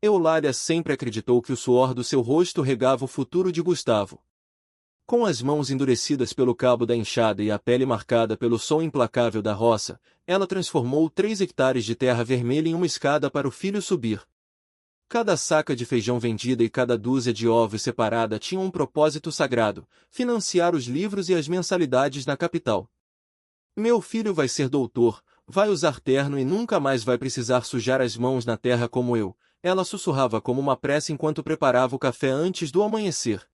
Eulália sempre acreditou que o suor do seu rosto regava o futuro de Gustavo. Com as mãos endurecidas pelo cabo da enxada e a pele marcada pelo sol implacável da roça, ela transformou 3 hectares de terra vermelha em uma escada para o filho subir. Cada saca de feijão vendida e cada dúzia de ovos separada tinham um propósito sagrado: financiar os livros e as mensalidades na capital. Meu filho vai ser doutor, vai usar terno e nunca mais vai precisar sujar as mãos na terra como eu, ela sussurrava como uma prece enquanto preparava o café antes do amanhecer.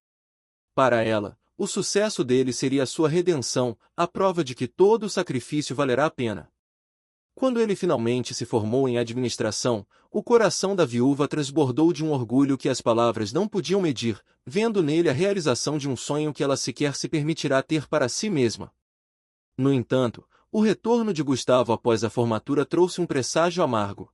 Para ela, o sucesso dele seria a sua redenção, a prova de que todo o sacrifício valerá a pena. Quando ele finalmente se formou em administração, o coração da viúva transbordou de um orgulho que as palavras não podiam medir, vendo nele a realização de um sonho que ela sequer se permitirá ter para si mesma. No entanto, o retorno de Gustavo após a formatura trouxe um presságio amargo.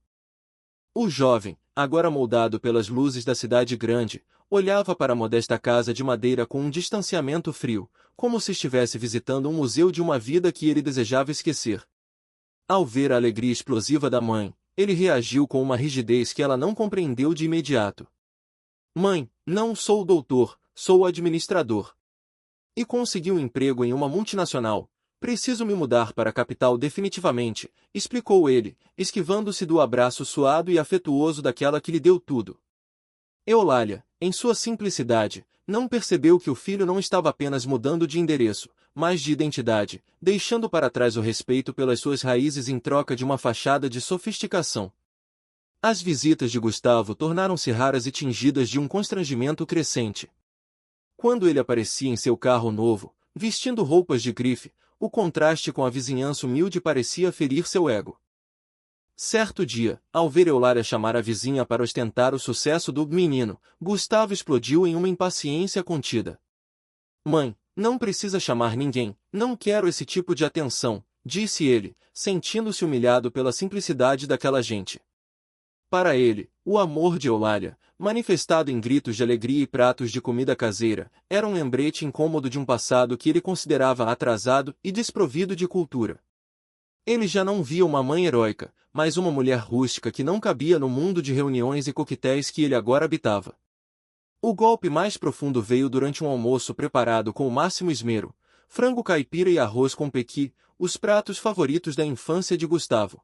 O jovem, agora moldado pelas luzes da cidade grande, olhava para a modesta casa de madeira com um distanciamento frio, como se estivesse visitando um museu de uma vida que ele desejava esquecer. Ao ver a alegria explosiva da mãe, ele reagiu com uma rigidez que ela não compreendeu de imediato. Mãe, não sou doutor, sou administrador. E consegui um emprego em uma multinacional. Preciso me mudar para a capital definitivamente, explicou ele, esquivando-se do abraço suado e afetuoso daquela que lhe deu tudo. Eulália, em sua simplicidade, não percebeu que o filho não estava apenas mudando de endereço, mas de identidade, deixando para trás o respeito pelas suas raízes em troca de uma fachada de sofisticação. As visitas de Gustavo tornaram-se raras e tingidas de um constrangimento crescente. Quando ele aparecia em seu carro novo, vestindo roupas de grife, o contraste com a vizinhança humilde parecia ferir seu ego. Certo dia, ao ver Eulália chamar a vizinha para ostentar o sucesso do menino, Gustavo explodiu em uma impaciência contida. Mãe, não precisa chamar ninguém, não quero esse tipo de atenção, disse ele, sentindo-se humilhado pela simplicidade daquela gente. Para ele, o amor de Eulália, manifestado em gritos de alegria e pratos de comida caseira, era um lembrete incômodo de um passado que ele considerava atrasado e desprovido de cultura. Ele já não via uma mãe heróica, mas uma mulher rústica que não cabia no mundo de reuniões e coquetéis que ele agora habitava. O golpe mais profundo veio durante um almoço preparado com o máximo esmero: frango caipira e arroz com pequi, os pratos favoritos da infância de Gustavo.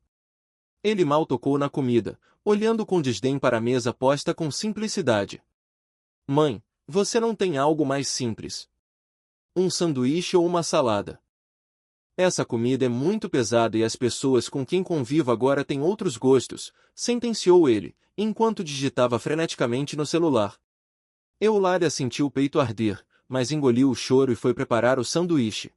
Ele mal tocou na comida, olhando com desdém para a mesa posta com simplicidade. Mãe, você não tem algo mais simples? Um sanduíche ou uma salada? Essa comida é muito pesada e as pessoas com quem convivo agora têm outros gostos, sentenciou ele, enquanto digitava freneticamente no celular. Eulália sentiu o peito arder, mas engoliu o choro e foi preparar o sanduíche.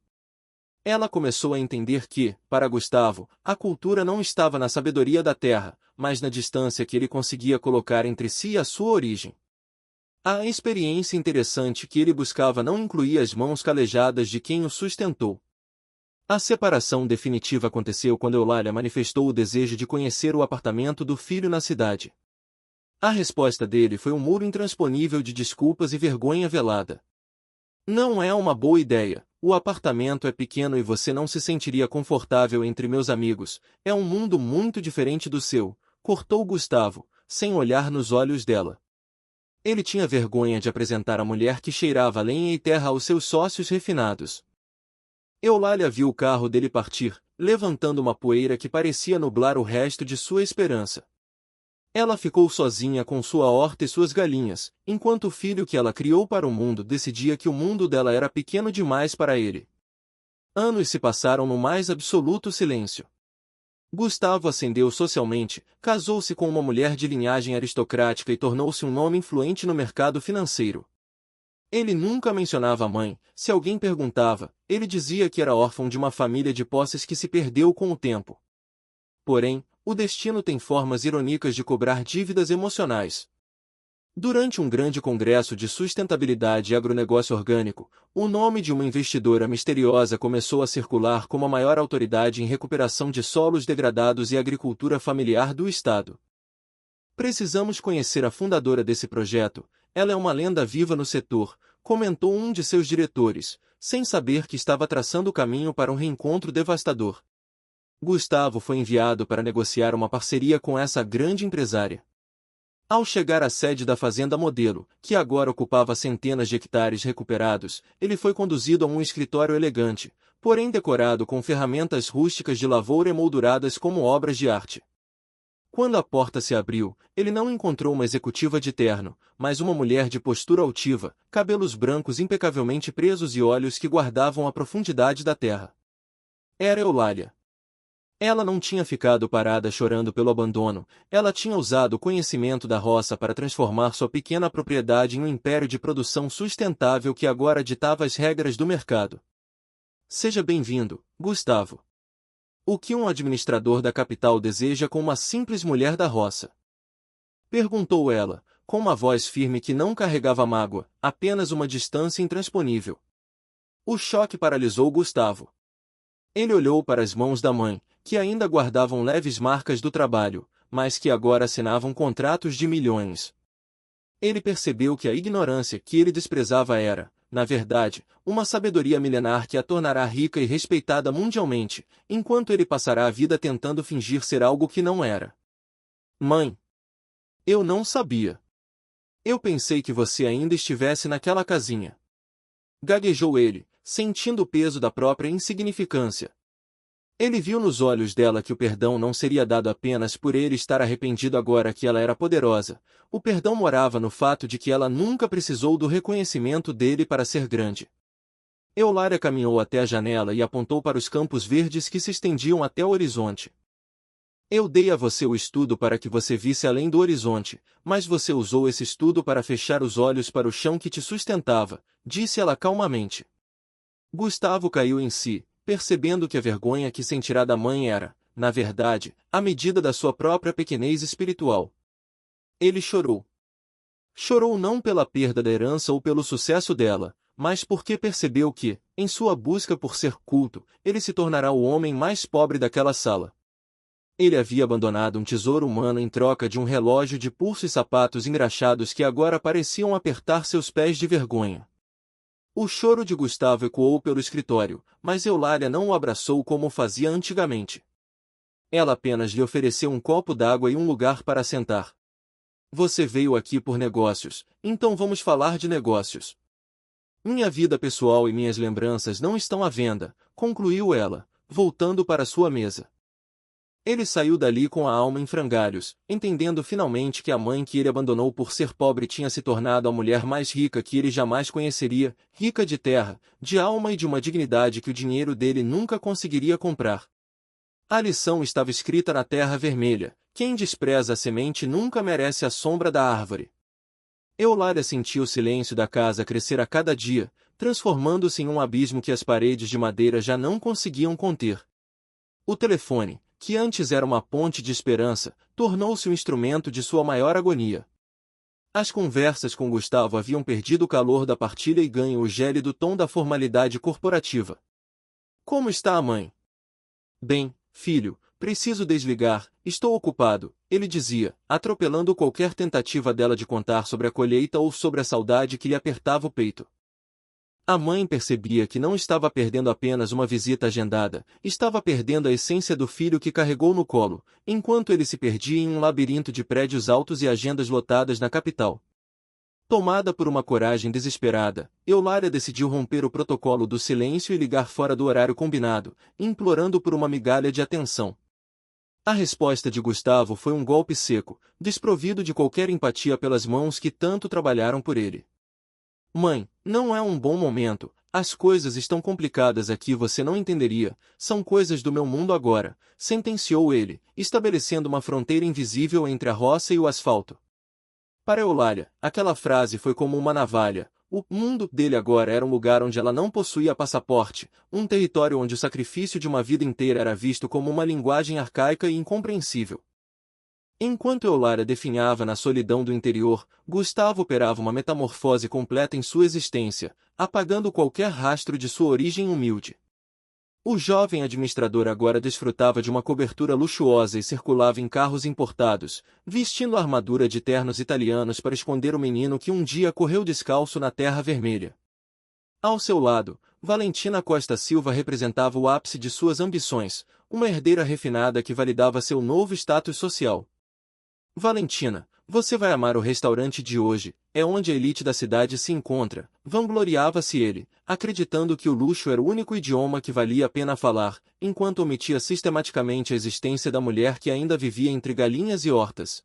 Ela começou a entender que, para Gustavo, a cultura não estava na sabedoria da terra, mas na distância que ele conseguia colocar entre si e a sua origem. A experiência interessante que ele buscava não incluía as mãos calejadas de quem o sustentou. A separação definitiva aconteceu quando Eulália manifestou o desejo de conhecer o apartamento do filho na cidade. A resposta dele foi um muro intransponível de desculpas e vergonha velada. Não é uma boa ideia, o apartamento é pequeno e você não se sentiria confortável entre meus amigos, é um mundo muito diferente do seu, cortou Gustavo, sem olhar nos olhos dela. Ele tinha vergonha de apresentar a mulher que cheirava lenha e terra aos seus sócios refinados. Eulália viu o carro dele partir, levantando uma poeira que parecia nublar o resto de sua esperança. Ela ficou sozinha com sua horta e suas galinhas, enquanto o filho que ela criou para o mundo decidia que o mundo dela era pequeno demais para ele. Anos se passaram no mais absoluto silêncio. Gustavo ascendeu socialmente, casou-se com uma mulher de linhagem aristocrática e tornou-se um nome influente no mercado financeiro. Ele nunca mencionava a mãe, se alguém perguntava, ele dizia que era órfão de uma família de posses que se perdeu com o tempo. Porém, o destino tem formas irônicas de cobrar dívidas emocionais. Durante um grande congresso de sustentabilidade e agronegócio orgânico, o nome de uma investidora misteriosa começou a circular como a maior autoridade em recuperação de solos degradados e agricultura familiar do estado. Precisamos conhecer a fundadora desse projeto, ela é uma lenda viva no setor, comentou um de seus diretores, sem saber que estava traçando o caminho para um reencontro devastador. Gustavo foi enviado para negociar uma parceria com essa grande empresária. Ao chegar à sede da fazenda modelo, que agora ocupava centenas de hectares recuperados, ele foi conduzido a um escritório elegante, porém decorado com ferramentas rústicas de lavoura emolduradas como obras de arte. Quando a porta se abriu, ele não encontrou uma executiva de terno, mas uma mulher de postura altiva, cabelos brancos impecavelmente presos e olhos que guardavam a profundidade da terra. Era Eulália. Ela não tinha ficado parada chorando pelo abandono, ela tinha usado o conhecimento da roça para transformar sua pequena propriedade em um império de produção sustentável que agora ditava as regras do mercado. Seja bem-vindo, Gustavo. O que um administrador da capital deseja com uma simples mulher da roça? Perguntou ela, com uma voz firme que não carregava mágoa, apenas uma distância intransponível. O choque paralisou Gustavo. Ele olhou para as mãos da mãe, que ainda guardavam leves marcas do trabalho, mas que agora assinavam contratos de milhões. Ele percebeu que a ignorância que ele desprezava era, na verdade, uma sabedoria milenar que a tornará rica e respeitada mundialmente, enquanto ele passará a vida tentando fingir ser algo que não era. Mãe! Eu não sabia. Eu pensei que você ainda estivesse naquela casinha. Gaguejou ele, sentindo o peso da própria insignificância. Ele viu nos olhos dela que o perdão não seria dado apenas por ele estar arrependido agora que ela era poderosa. O perdão morava no fato de que ela nunca precisou do reconhecimento dele para ser grande. Eulália caminhou até a janela e apontou para os campos verdes que se estendiam até o horizonte. Eu dei a você o estudo para que você visse além do horizonte, mas você usou esse estudo para fechar os olhos para o chão que te sustentava, disse ela calmamente. Gustavo caiu em si, percebendo que a vergonha que sentirá da mãe era, na verdade, a medida da sua própria pequenez espiritual. Ele chorou. Chorou não pela perda da herança ou pelo sucesso dela, mas porque percebeu que, em sua busca por ser culto, ele se tornará o homem mais pobre daquela sala. Ele havia abandonado um tesouro humano em troca de um relógio de pulso e sapatos engraxados que agora pareciam apertar seus pés de vergonha. O choro de Gustavo ecoou pelo escritório, mas Eulália não o abraçou como fazia antigamente. Ela apenas lhe ofereceu um copo d'água e um lugar para sentar. Você veio aqui por negócios, então vamos falar de negócios. Minha vida pessoal e minhas lembranças não estão à venda, concluiu ela, voltando para sua mesa. Ele saiu dali com a alma em frangalhos, entendendo finalmente que a mãe que ele abandonou por ser pobre tinha se tornado a mulher mais rica que ele jamais conheceria, rica de terra, de alma e de uma dignidade que o dinheiro dele nunca conseguiria comprar. A lição estava escrita na terra vermelha: quem despreza a semente nunca merece a sombra da árvore. Eulália sentia o silêncio da casa crescer a cada dia, transformando-se em um abismo que as paredes de madeira já não conseguiam conter. O telefone, que antes era uma ponte de esperança, tornou-se o instrumento de sua maior agonia. As conversas com Gustavo haviam perdido o calor da partilha e ganho o gélido tom da formalidade corporativa. Como está a mãe? Bem, filho, preciso desligar, estou ocupado, ele dizia, atropelando qualquer tentativa dela de contar sobre a colheita ou sobre a saudade que lhe apertava o peito. A mãe percebia que não estava perdendo apenas uma visita agendada, estava perdendo a essência do filho que carregou no colo, enquanto ele se perdia em um labirinto de prédios altos e agendas lotadas na capital. Tomada por uma coragem desesperada, Eulália decidiu romper o protocolo do silêncio e ligar fora do horário combinado, implorando por uma migalha de atenção. A resposta de Gustavo foi um golpe seco, desprovido de qualquer empatia pelas mãos que tanto trabalharam por ele. Mãe, não é um bom momento, as coisas estão complicadas aqui, você não entenderia, são coisas do meu mundo agora, sentenciou ele, estabelecendo uma fronteira invisível entre a roça e o asfalto. Para Eulália, aquela frase foi como uma navalha. O mundo dele agora era um lugar onde ela não possuía passaporte, um território onde o sacrifício de uma vida inteira era visto como uma linguagem arcaica e incompreensível. Enquanto Eulália definhava na solidão do interior, Gustavo operava uma metamorfose completa em sua existência, apagando qualquer rastro de sua origem humilde. O jovem administrador agora desfrutava de uma cobertura luxuosa e circulava em carros importados, vestindo a armadura de ternos italianos para esconder o menino que um dia correu descalço na terra vermelha. Ao seu lado, Valentina Costa Silva representava o ápice de suas ambições, uma herdeira refinada que validava seu novo status social. Valentina, Você vai amar o restaurante de hoje, é onde a elite da cidade se encontra, vangloriava-se ele, acreditando que o luxo era o único idioma que valia a pena falar, enquanto omitia sistematicamente a existência da mulher que ainda vivia entre galinhas e hortas.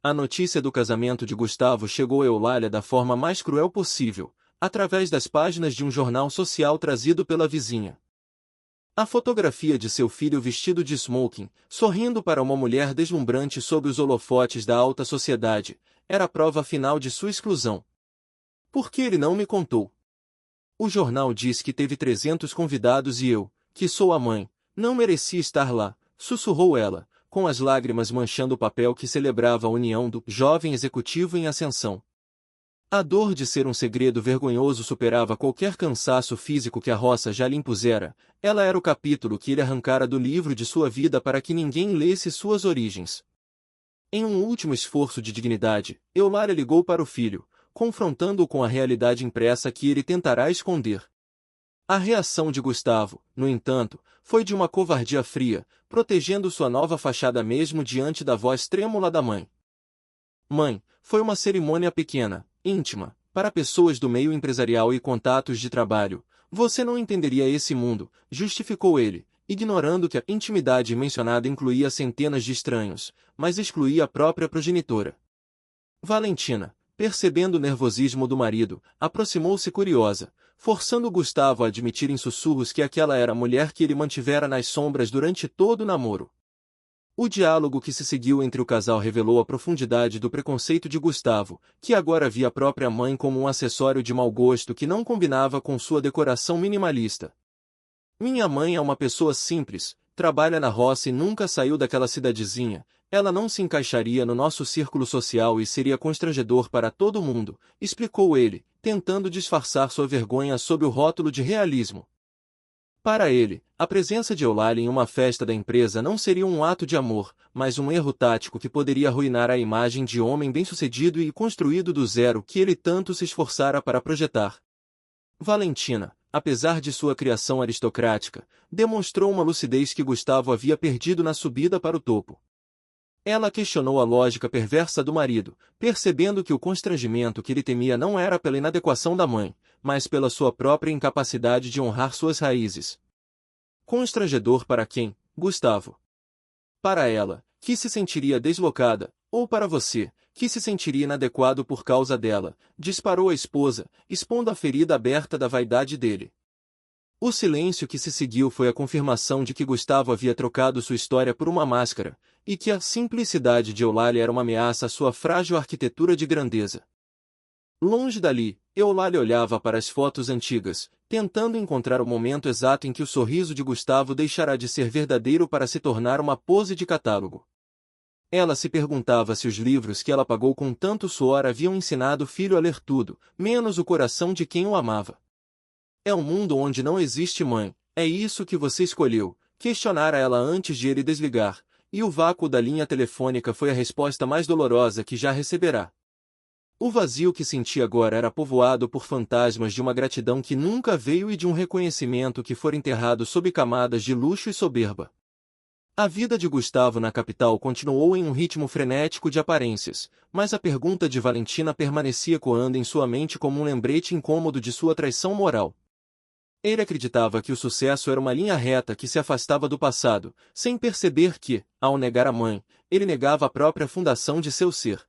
A notícia do casamento de Gustavo chegou a Eulália da forma mais cruel possível, através das páginas de um jornal social trazido pela vizinha. A fotografia de seu filho vestido de smoking, sorrindo para uma mulher deslumbrante sob os holofotes da alta sociedade, era a prova final de sua exclusão. Por que ele não me contou? O jornal diz que teve 300 convidados e eu, que sou a mãe, não merecia estar lá, sussurrou ela, com as lágrimas manchando o papel que celebrava a união do jovem executivo em ascensão. A dor de ser um segredo vergonhoso superava qualquer cansaço físico que a roça já lhe impusera. Ela era o capítulo que ele arrancara do livro de sua vida para que ninguém lesse suas origens. Em um último esforço de dignidade, Eulália ligou para o filho, confrontando-o com a realidade impressa que ele tentará esconder. A reação de Gustavo, no entanto, foi de uma covardia fria, protegendo sua nova fachada mesmo diante da voz trêmula da mãe. Mãe, foi uma cerimônia pequena, íntima, para pessoas do meio empresarial e contatos de trabalho. Você não entenderia esse mundo, justificou ele, ignorando que a intimidade mencionada incluía centenas de estranhos, mas excluía a própria progenitora. Valentina, percebendo o nervosismo do marido, aproximou-se curiosa, forçando Gustavo a admitir em sussurros que aquela era a mulher que ele mantivera nas sombras durante todo o namoro. O diálogo que se seguiu entre o casal revelou a profundidade do preconceito de Gustavo, que agora via a própria mãe como um acessório de mau gosto que não combinava com sua decoração minimalista. Minha mãe é uma pessoa simples, trabalha na roça e nunca saiu daquela cidadezinha. Ela não se encaixaria no nosso círculo social e seria constrangedor para todo mundo, explicou ele, tentando disfarçar sua vergonha sob o rótulo de realismo. Para ele, a presença de Eulália em uma festa da empresa não seria um ato de amor, mas um erro tático que poderia arruinar a imagem de homem bem-sucedido e construído do zero que ele tanto se esforçara para projetar. Valentina, apesar de sua criação aristocrática, demonstrou uma lucidez que Gustavo havia perdido na subida para o topo. Ela questionou a lógica perversa do marido, percebendo que o constrangimento que ele temia não era pela inadequação da mãe, mas pela sua própria incapacidade de honrar suas raízes. Constrangedor para quem, Gustavo? Para ela, que se sentiria deslocada, ou para você, que se sentiria inadequado por causa dela, disparou a esposa, expondo a ferida aberta da vaidade dele. O silêncio que se seguiu foi a confirmação de que Gustavo havia trocado sua história por uma máscara, e que a simplicidade de Eulália era uma ameaça à sua frágil arquitetura de grandeza. Longe dali, Eulália olhava para as fotos antigas, tentando encontrar o momento exato em que o sorriso de Gustavo deixará de ser verdadeiro para se tornar uma pose de catálogo. Ela se perguntava se os livros que ela pagou com tanto suor haviam ensinado o filho a ler tudo, menos o coração de quem o amava. É um mundo onde não existe mãe, é isso que você escolheu, questionara ela antes de ele desligar, e o vácuo da linha telefônica foi a resposta mais dolorosa que já receberá. O vazio que sentia agora era povoado por fantasmas de uma gratidão que nunca veio e de um reconhecimento que fora enterrado sob camadas de luxo e soberba. A vida de Gustavo na capital continuou em um ritmo frenético de aparências, mas a pergunta de Valentina permanecia coando em sua mente como um lembrete incômodo de sua traição moral. Ele acreditava que o sucesso era uma linha reta que se afastava do passado, sem perceber que, ao negar a mãe, ele negava a própria fundação de seu ser.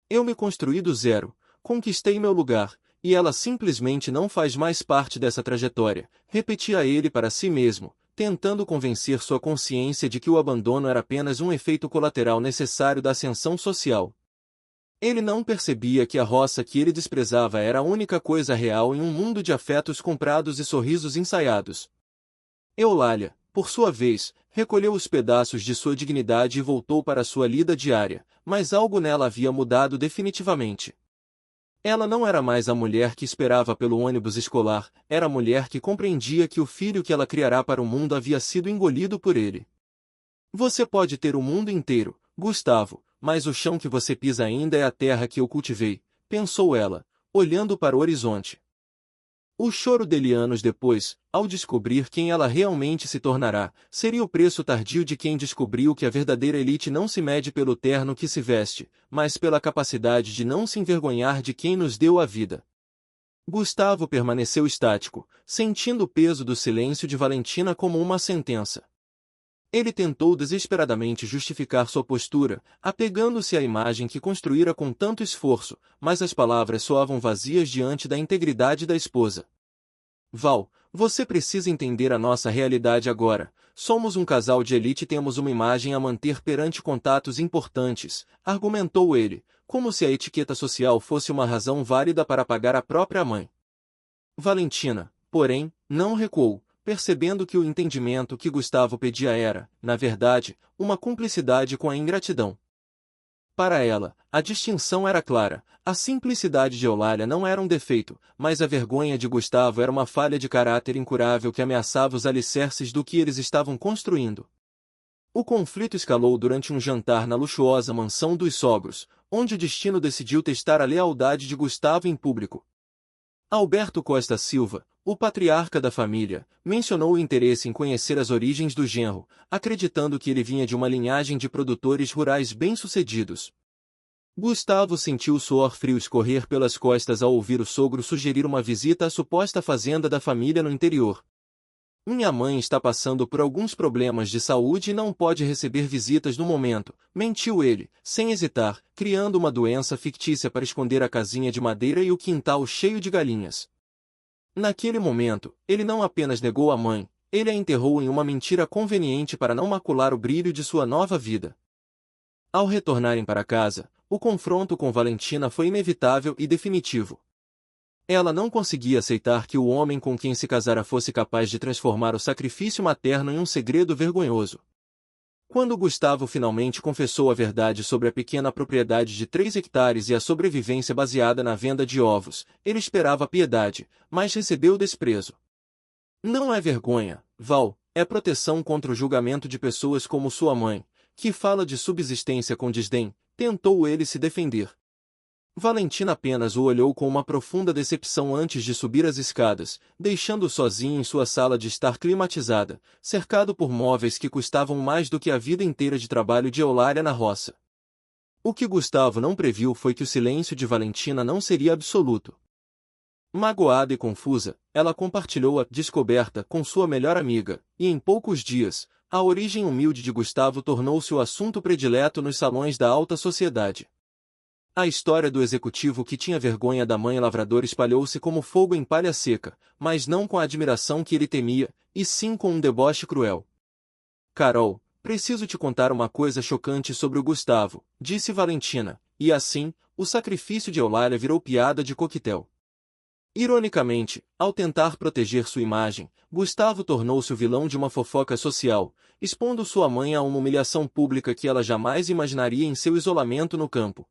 Eu me construí do zero, conquistei meu lugar, e ela simplesmente não faz mais parte dessa trajetória, repetia ele para si mesmo, tentando convencer sua consciência de que o abandono era apenas um efeito colateral necessário da ascensão social. Ele não percebia que a roça que ele desprezava era a única coisa real em um mundo de afetos comprados e sorrisos ensaiados. Eulália, por sua vez, recolheu os pedaços de sua dignidade e voltou para sua lida diária, mas algo nela havia mudado definitivamente. Ela não era mais a mulher que esperava pelo ônibus escolar, era a mulher que compreendia que o filho que ela criará para o mundo havia sido engolido por ele. Você pode ter o mundo inteiro, Gustavo, mas o chão que você pisa ainda é a terra que eu cultivei, pensou ela, olhando para o horizonte. O choro dele anos depois, ao descobrir quem ela realmente se tornará, seria o preço tardio de quem descobriu que a verdadeira elite não se mede pelo terno que se veste, mas pela capacidade de não se envergonhar de quem nos deu a vida. Gustavo permaneceu estático, sentindo o peso do silêncio de Valentina como uma sentença. Ele tentou desesperadamente justificar sua postura, apegando-se à imagem que construíra com tanto esforço, mas as palavras soavam vazias diante da integridade da esposa. Val, você precisa entender a nossa realidade agora. Somos um casal de elite e temos uma imagem a manter perante contatos importantes, argumentou ele, como se a etiqueta social fosse uma razão válida para pagar a própria mãe. Valentina, porém, não recuou, percebendo que o entendimento que Gustavo pedia era, na verdade, uma cumplicidade com a ingratidão. Para ela, a distinção era clara, a simplicidade de Eulália não era um defeito, mas a vergonha de Gustavo era uma falha de caráter incurável que ameaçava os alicerces do que eles estavam construindo. O conflito escalou durante um jantar na luxuosa mansão dos sogros, onde o destino decidiu testar a lealdade de Gustavo em público. Alberto Costa Silva, o patriarca da família, mencionou o interesse em conhecer as origens do genro, acreditando que ele vinha de uma linhagem de produtores rurais bem-sucedidos. Gustavo sentiu o suor frio escorrer pelas costas ao ouvir o sogro sugerir uma visita à suposta fazenda da família no interior. Minha mãe está passando por alguns problemas de saúde e não pode receber visitas no momento, mentiu ele, sem hesitar, criando uma doença fictícia para esconder a casinha de madeira e o quintal cheio de galinhas. Naquele momento, ele não apenas negou a mãe, ele a enterrou em uma mentira conveniente para não macular o brilho de sua nova vida. Ao retornarem para casa, o confronto com Valentina foi inevitável e definitivo. Ela não conseguia aceitar que o homem com quem se casara fosse capaz de transformar o sacrifício materno em um segredo vergonhoso. Quando Gustavo finalmente confessou a verdade sobre a pequena propriedade de 3 hectares e a sobrevivência baseada na venda de ovos, ele esperava piedade, mas recebeu desprezo. Não é vergonha, Val, é proteção contra o julgamento de pessoas como sua mãe, que fala de subsistência com desdém, tentou ele se defender. Valentina apenas o olhou com uma profunda decepção antes de subir as escadas, deixando-o sozinho em sua sala de estar climatizada, cercado por móveis que custavam mais do que a vida inteira de trabalho de Eulália na roça. O que Gustavo não previu foi que o silêncio de Valentina não seria absoluto. Magoada e confusa, ela compartilhou a descoberta com sua melhor amiga, e em poucos dias, a origem humilde de Gustavo tornou-se o assunto predileto nos salões da alta sociedade. A história do executivo que tinha vergonha da mãe lavradora espalhou-se como fogo em palha seca, mas não com a admiração que ele temia, e sim com um deboche cruel. Carol, preciso te contar uma coisa chocante sobre o Gustavo, disse Valentina, e assim, o sacrifício de Eulália virou piada de coquetel. Ironicamente, ao tentar proteger sua imagem, Gustavo tornou-se o vilão de uma fofoca social, expondo sua mãe a uma humilhação pública que ela jamais imaginaria em seu isolamento no campo.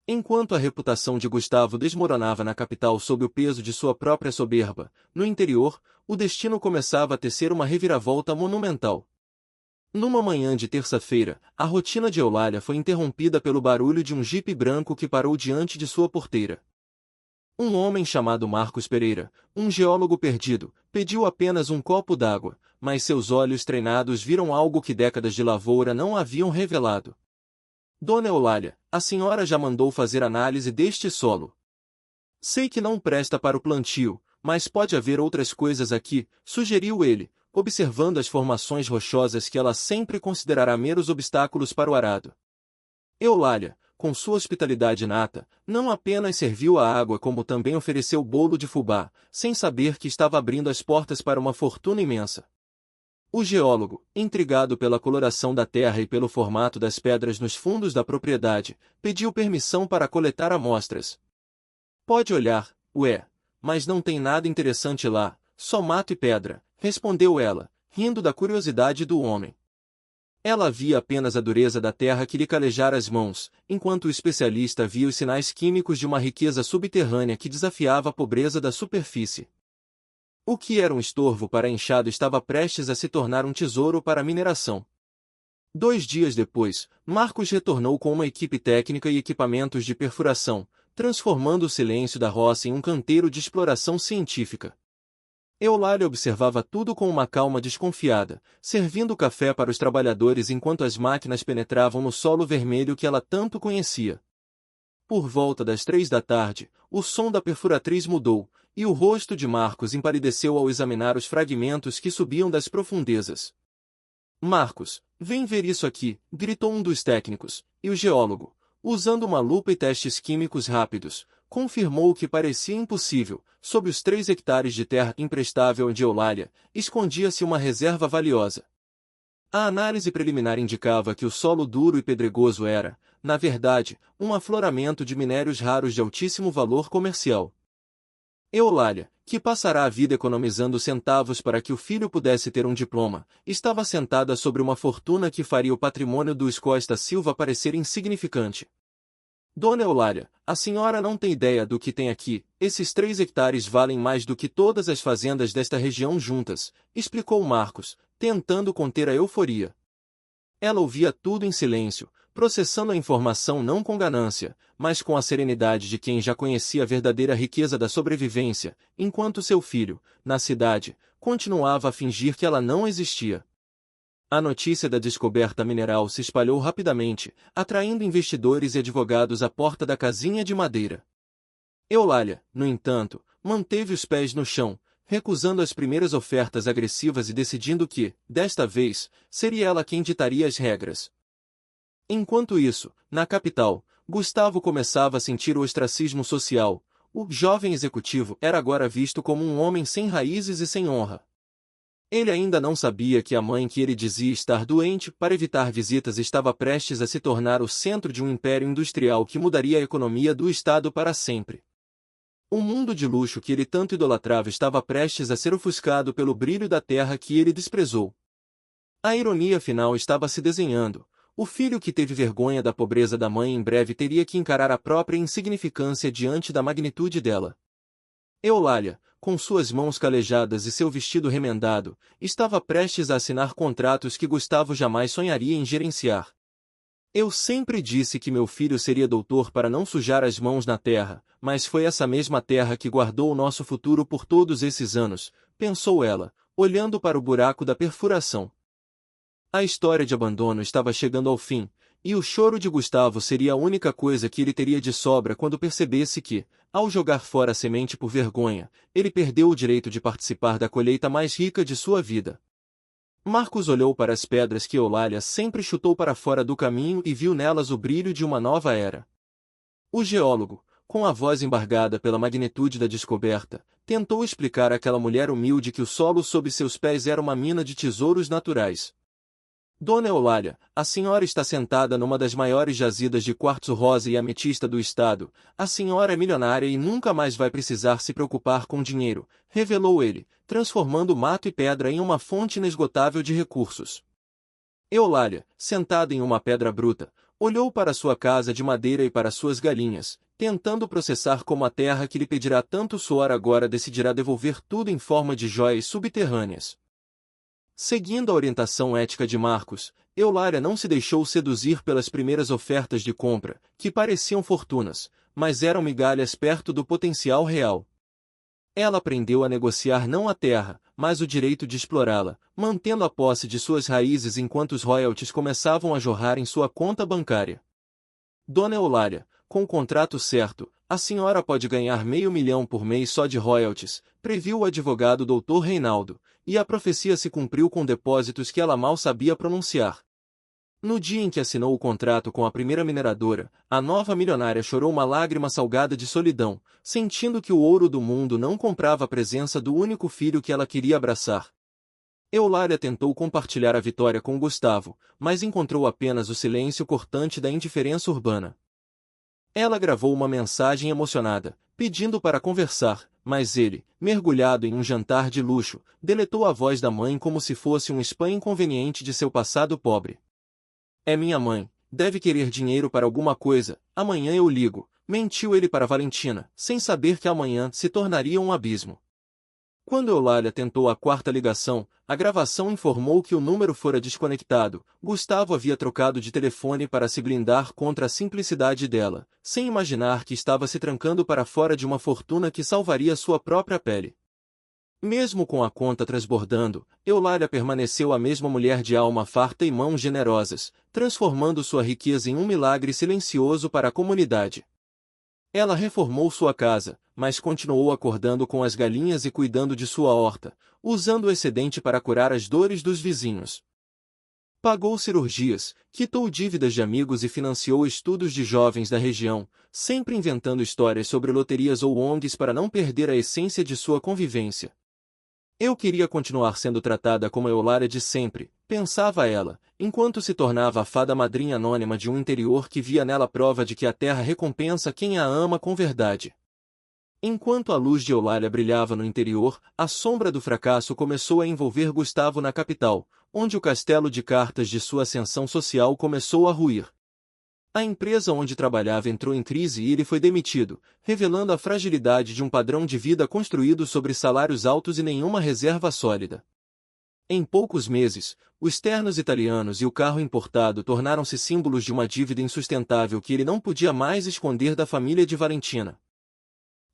Enquanto a reputação de Gustavo desmoronava na capital sob o peso de sua própria soberba, no interior, o destino começava a tecer uma reviravolta monumental. Numa manhã de terça-feira, a rotina de Eulália foi interrompida pelo barulho de um jipe branco que parou diante de sua porteira. Um homem chamado Marcos Pereira, um geólogo perdido, pediu apenas um copo d'água, mas seus olhos treinados viram algo que décadas de lavoura não haviam revelado. Dona Eulália, a senhora já mandou fazer análise deste solo. Sei que não presta para o plantio, mas pode haver outras coisas aqui, sugeriu ele, observando as formações rochosas que ela sempre considerará meros obstáculos para o arado. Eulália, com sua hospitalidade inata, não apenas serviu a água como também ofereceu bolo de fubá, sem saber que estava abrindo as portas para uma fortuna imensa. O geólogo, intrigado pela coloração da terra e pelo formato das pedras nos fundos da propriedade, pediu permissão para coletar amostras. Pode olhar, mas não tem nada interessante lá, só mato e pedra, respondeu ela, rindo da curiosidade do homem. Ela via apenas a dureza da terra que lhe calejara as mãos, enquanto o especialista via os sinais químicos de uma riqueza subterrânea que desafiava a pobreza da superfície. O que era um estorvo para a enxada estava prestes a se tornar um tesouro para a mineração. 2 dias depois, Marcos retornou com uma equipe técnica e equipamentos de perfuração, transformando o silêncio da roça em um canteiro de exploração científica. Eulália observava tudo com uma calma desconfiada, servindo café para os trabalhadores enquanto as máquinas penetravam no solo vermelho que ela tanto conhecia. Por volta das 3 da tarde, o som da perfuratriz mudou, e o rosto de Marcos empalideceu ao examinar os fragmentos que subiam das profundezas. Marcos, vem ver isso aqui, gritou um dos técnicos, e o geólogo, usando uma lupa e testes químicos rápidos, confirmou o que parecia impossível. Sob os 3 hectares de terra imprestável de Eulália, escondia-se uma reserva valiosa. A análise preliminar indicava que o solo duro e pedregoso era, na verdade, um afloramento de minérios raros de altíssimo valor comercial. Eulália, que passará a vida economizando centavos para que o filho pudesse ter um diploma, estava sentada sobre uma fortuna que faria o patrimônio dos Costa Silva parecer insignificante. Dona Eulália, a senhora não tem ideia do que tem aqui, esses 3 hectares valem mais do que todas as fazendas desta região juntas, explicou Marcos, tentando conter a euforia. Ela ouvia tudo em silêncio, processando a informação não com ganância, mas com a serenidade de quem já conhecia a verdadeira riqueza da sobrevivência, enquanto seu filho, na cidade, continuava a fingir que ela não existia. A notícia da descoberta mineral se espalhou rapidamente, atraindo investidores e advogados à porta da casinha de madeira. Eulália, no entanto, manteve os pés no chão, recusando as primeiras ofertas agressivas e decidindo que, desta vez, seria ela quem ditaria as regras. Enquanto isso, na capital, Gustavo começava a sentir o ostracismo social. O jovem executivo era agora visto como um homem sem raízes e sem honra. Ele ainda não sabia que a mãe que ele dizia estar doente para evitar visitas estava prestes a se tornar o centro de um império industrial que mudaria a economia do Estado para sempre. O mundo de luxo que ele tanto idolatrava estava prestes a ser ofuscado pelo brilho da terra que ele desprezou. A ironia final estava se desenhando. O filho que teve vergonha da pobreza da mãe em breve teria que encarar a própria insignificância diante da magnitude dela. Eulália, com suas mãos calejadas e seu vestido remendado, estava prestes a assinar contratos que Gustavo jamais sonharia em gerenciar. Eu sempre disse que meu filho seria doutor para não sujar as mãos na terra, mas foi essa mesma terra que guardou o nosso futuro por todos esses anos, pensou ela, olhando para o buraco da perfuração. A história de abandono estava chegando ao fim, e o choro de Gustavo seria a única coisa que ele teria de sobra quando percebesse que, ao jogar fora a semente por vergonha, ele perdeu o direito de participar da colheita mais rica de sua vida. Marcos olhou para as pedras que Eulália sempre chutou para fora do caminho e viu nelas o brilho de uma nova era. O geólogo, com a voz embargada pela magnitude da descoberta, tentou explicar àquela mulher humilde que o solo sob seus pés era uma mina de tesouros naturais. Dona Eulália, a senhora está sentada numa das maiores jazidas de quartzo rosa e ametista do estado. A senhora é milionária e nunca mais vai precisar se preocupar com dinheiro, revelou ele, transformando mato e pedra em uma fonte inesgotável de recursos. Eulália, sentada em uma pedra bruta, olhou para sua casa de madeira e para suas galinhas, tentando processar como a terra que lhe pedirá tanto suor agora decidirá devolver tudo em forma de joias subterrâneas. Seguindo a orientação ética de Marcos, Eulália não se deixou seduzir pelas primeiras ofertas de compra, que pareciam fortunas, mas eram migalhas perto do potencial real. Ela aprendeu a negociar não a terra, mas o direito de explorá-la, mantendo a posse de suas raízes enquanto os royalties começavam a jorrar em sua conta bancária. Dona Eulália, com o contrato certo, a senhora pode ganhar R$500.000 por mês só de royalties, previu o advogado Dr. Reinaldo, e a profecia se cumpriu com depósitos que ela mal sabia pronunciar. No dia em que assinou o contrato com a primeira mineradora, a nova milionária chorou uma lágrima salgada de solidão, sentindo que o ouro do mundo não comprava a presença do único filho que ela queria abraçar. Eulália tentou compartilhar a vitória com Gustavo, mas encontrou apenas o silêncio cortante da indiferença urbana. Ela gravou uma mensagem emocionada, pedindo para conversar, mas ele, mergulhado em um jantar de luxo, deletou a voz da mãe como se fosse um spam inconveniente de seu passado pobre. É minha mãe, deve querer dinheiro para alguma coisa, amanhã eu ligo, mentiu ele para Valentina, sem saber que amanhã se tornaria um abismo. Quando Eulália tentou a quarta ligação, a gravação informou que o número fora desconectado. Gustavo havia trocado de telefone para se blindar contra a simplicidade dela, sem imaginar que estava se trancando para fora de uma fortuna que salvaria sua própria pele. Mesmo com a conta transbordando, Eulália permaneceu a mesma mulher de alma farta e mãos generosas, transformando sua riqueza em um milagre silencioso para a comunidade. Ela reformou sua casa, mas continuou acordando com as galinhas e cuidando de sua horta, usando o excedente para curar as dores dos vizinhos. Pagou cirurgias, quitou dívidas de amigos e financiou estudos de jovens da região, sempre inventando histórias sobre loterias ou ONGs para não perder a essência de sua convivência. Eu queria continuar sendo tratada como a Eulália de sempre, pensava ela, enquanto se tornava a fada madrinha anônima de um interior que via nela prova de que a terra recompensa quem a ama com verdade. Enquanto a luz de Eulália brilhava no interior, a sombra do fracasso começou a envolver Gustavo na capital, onde o castelo de cartas de sua ascensão social começou a ruir. A empresa onde trabalhava entrou em crise e ele foi demitido, revelando a fragilidade de um padrão de vida construído sobre salários altos e nenhuma reserva sólida. Em poucos meses, os ternos italianos e o carro importado tornaram-se símbolos de uma dívida insustentável que ele não podia mais esconder da família de Valentina.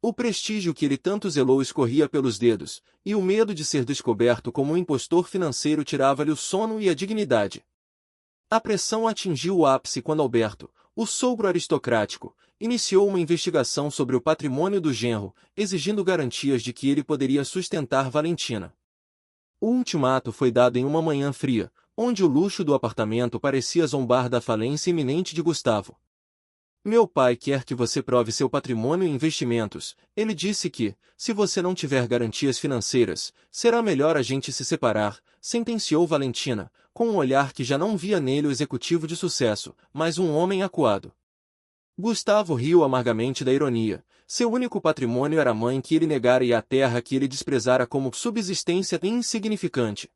O prestígio que ele tanto zelou escorria pelos dedos, e o medo de ser descoberto como um impostor financeiro tirava-lhe o sono e a dignidade. A pressão atingiu o ápice quando Alberto, o sogro aristocrático, iniciou uma investigação sobre o patrimônio do genro, exigindo garantias de que ele poderia sustentar Valentina. O ultimato foi dado em uma manhã fria, onde o luxo do apartamento parecia zombar da falência iminente de Gustavo. Meu pai quer que você prove seu patrimônio e investimentos. Ele disse que, se você não tiver garantias financeiras, será melhor a gente se separar, sentenciou Valentina, com um olhar que já não via nele o executivo de sucesso, mas um homem acuado. Gustavo riu amargamente da ironia. Seu único patrimônio era a mãe que ele negara e a terra que ele desprezara como subsistência insignificante.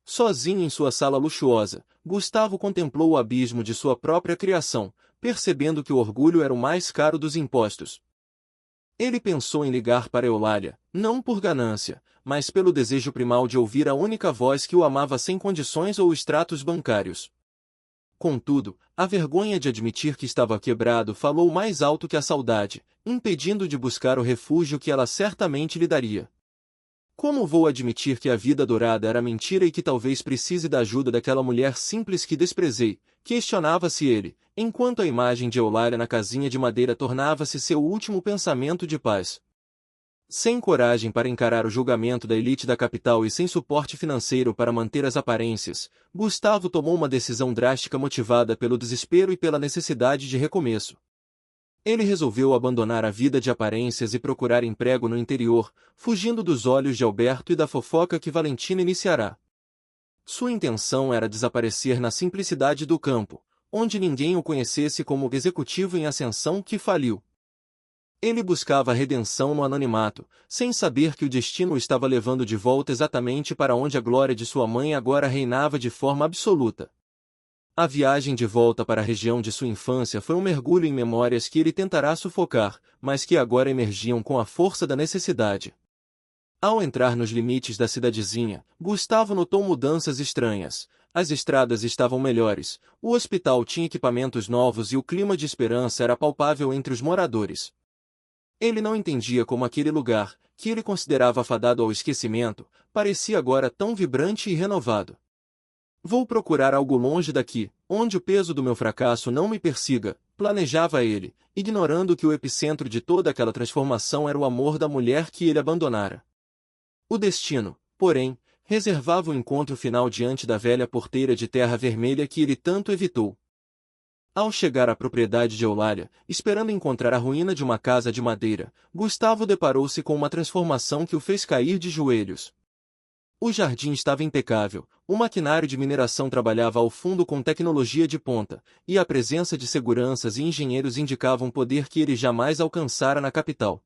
Sozinho em sua sala luxuosa, Gustavo contemplou o abismo de sua própria criação, percebendo que o orgulho era o mais caro dos impostos. Ele pensou em ligar para Eulália, não por ganância, mas pelo desejo primal de ouvir a única voz que o amava sem condições ou extratos bancários. Contudo, a vergonha de admitir que estava quebrado falou mais alto que a saudade, impedindo de buscar o refúgio que ela certamente lhe daria. Como vou admitir que a vida dourada era mentira e que talvez precise da ajuda daquela mulher simples que desprezei? Questionava-se ele, enquanto a imagem de Eulália na casinha de madeira tornava-se seu último pensamento de paz. Sem coragem para encarar o julgamento da elite da capital e sem suporte financeiro para manter as aparências, Gustavo tomou uma decisão drástica motivada pelo desespero e pela necessidade de recomeço. Ele resolveu abandonar a vida de aparências e procurar emprego no interior, fugindo dos olhos de Alberto e da fofoca que Valentina iniciará. Sua intenção era desaparecer na simplicidade do campo, onde ninguém o conhecesse como o executivo em ascensão que faliu. Ele buscava redenção no anonimato, sem saber que o destino o estava levando de volta exatamente para onde a glória de sua mãe agora reinava de forma absoluta. A viagem de volta para a região de sua infância foi um mergulho em memórias que ele tentará sufocar, mas que agora emergiam com a força da necessidade. Ao entrar nos limites da cidadezinha, Gustavo notou mudanças estranhas. As estradas estavam melhores, o hospital tinha equipamentos novos e o clima de esperança era palpável entre os moradores. Ele não entendia como aquele lugar, que ele considerava fadado ao esquecimento, parecia agora tão vibrante e renovado. Vou procurar algo longe daqui, onde o peso do meu fracasso não me persiga, planejava ele, ignorando que o epicentro de toda aquela transformação era o amor da mulher que ele abandonara. O destino, porém, reservava o encontro final diante da velha porteira de terra vermelha que ele tanto evitou. Ao chegar à propriedade de Eulália, esperando encontrar a ruína de uma casa de madeira, Gustavo deparou-se com uma transformação que o fez cair de joelhos. O jardim estava impecável, o maquinário de mineração trabalhava ao fundo com tecnologia de ponta, e a presença de seguranças e engenheiros indicava um poder que ele jamais alcançara na capital.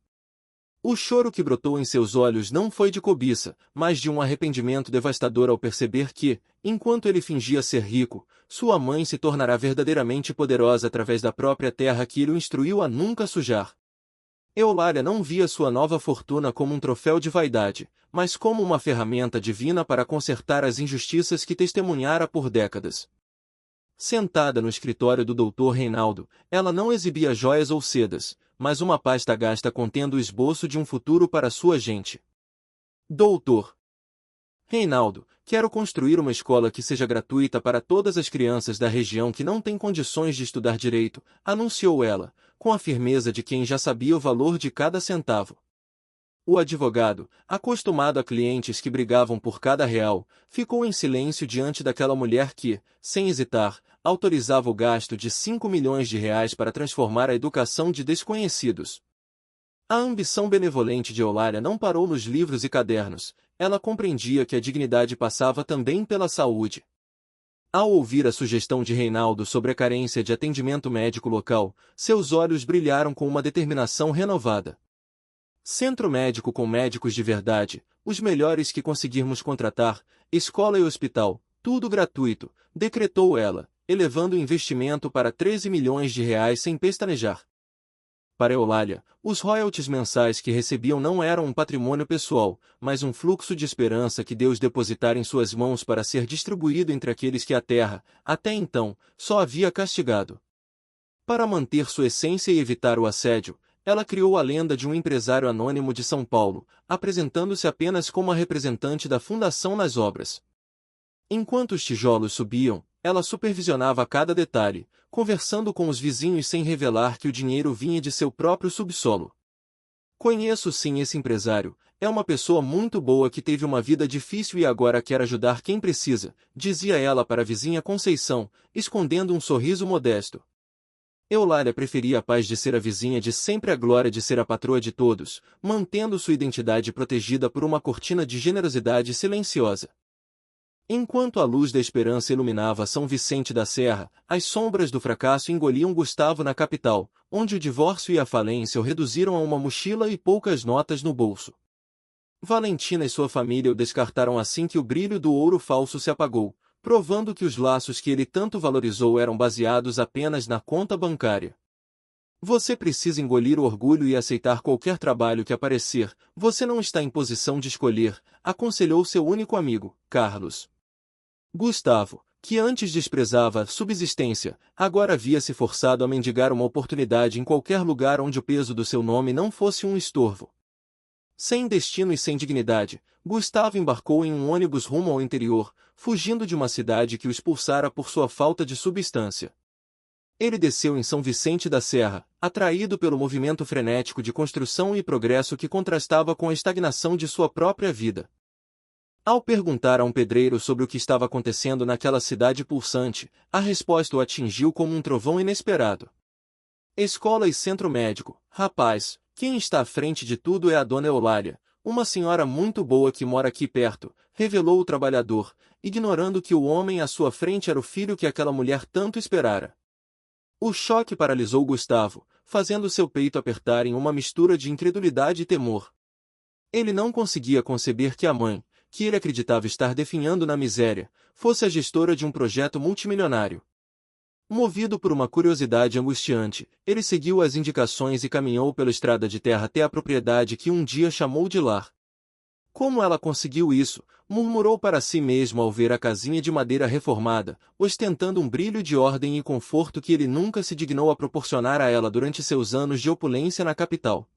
O choro que brotou em seus olhos não foi de cobiça, mas de um arrependimento devastador ao perceber que, enquanto ele fingia ser rico, sua mãe se tornará verdadeiramente poderosa através da própria terra que ele o instruiu a nunca sujar. Eulália não via sua nova fortuna como um troféu de vaidade, mas como uma ferramenta divina para consertar as injustiças que testemunhara por décadas. Sentada no escritório do Dr. Reinaldo, ela não exibia joias ou sedas, mas uma pasta gasta contendo o esboço de um futuro para sua gente. Doutor Reinaldo, quero construir uma escola que seja gratuita para todas as crianças da região que não têm condições de estudar direito, anunciou ela, com a firmeza de quem já sabia o valor de cada centavo. O advogado, acostumado a clientes que brigavam por cada real, ficou em silêncio diante daquela mulher que, sem hesitar, autorizava o gasto de 5 milhões de reais para transformar a educação de desconhecidos. A ambição benevolente de Eulália não parou nos livros e cadernos, ela compreendia que a dignidade passava também pela saúde. Ao ouvir a sugestão de Reinaldo sobre a carência de atendimento médico local, seus olhos brilharam com uma determinação renovada. Centro médico com médicos de verdade, os melhores que conseguirmos contratar, escola e hospital, tudo gratuito, decretou ela, elevando o investimento para 13 milhões de reais sem pestanejar. Para Eulália, os royalties mensais que recebiam não eram um patrimônio pessoal, mas um fluxo de esperança que Deus depositara em suas mãos para ser distribuído entre aqueles que a terra, até então, só havia castigado. Para manter sua essência e evitar o assédio, ela criou a lenda de um empresário anônimo de São Paulo, apresentando-se apenas como a representante da fundação nas obras. Enquanto os tijolos subiam, ela supervisionava cada detalhe, conversando com os vizinhos sem revelar que o dinheiro vinha de seu próprio subsolo. Conheço sim esse empresário, é uma pessoa muito boa que teve uma vida difícil e agora quer ajudar quem precisa, dizia ela para a vizinha Conceição, escondendo um sorriso modesto. Eulália preferia a paz de ser a vizinha de sempre à glória de ser a patroa de todos, mantendo sua identidade protegida por uma cortina de generosidade silenciosa. Enquanto a luz da esperança iluminava São Vicente da Serra, as sombras do fracasso engoliam Gustavo na capital, onde o divórcio e a falência o reduziram a uma mochila e poucas notas no bolso. Valentina e sua família o descartaram assim que o brilho do ouro falso se apagou, provando que os laços que ele tanto valorizou eram baseados apenas na conta bancária. Você precisa engolir o orgulho e aceitar qualquer trabalho que aparecer, você não está em posição de escolher, aconselhou seu único amigo, Carlos. Gustavo, que antes desprezava a subsistência, agora via-se forçado a mendigar uma oportunidade em qualquer lugar onde o peso do seu nome não fosse um estorvo. Sem destino e sem dignidade, Gustavo embarcou em um ônibus rumo ao interior, fugindo de uma cidade que o expulsara por sua falta de substância. Ele desceu em São Vicente da Serra, atraído pelo movimento frenético de construção e progresso que contrastava com a estagnação de sua própria vida. Ao perguntar a um pedreiro sobre o que estava acontecendo naquela cidade pulsante, a resposta o atingiu como um trovão inesperado. Escola e centro médico, rapaz, quem está à frente de tudo é a dona Eulália, uma senhora muito boa que mora aqui perto, revelou o trabalhador, ignorando que o homem à sua frente era o filho que aquela mulher tanto esperara. O choque paralisou Gustavo, fazendo seu peito apertar em uma mistura de incredulidade e temor. Ele não conseguia conceber que a mãe, que ele acreditava estar definhando na miséria, fosse a gestora de um projeto multimilionário. Movido por uma curiosidade angustiante, ele seguiu as indicações e caminhou pela estrada de terra até a propriedade que um dia chamou de lar. Como ela conseguiu isso? Murmurou para si mesmo ao ver a casinha de madeira reformada, ostentando um brilho de ordem e conforto que ele nunca se dignou a proporcionar a ela durante seus anos de opulência na capital.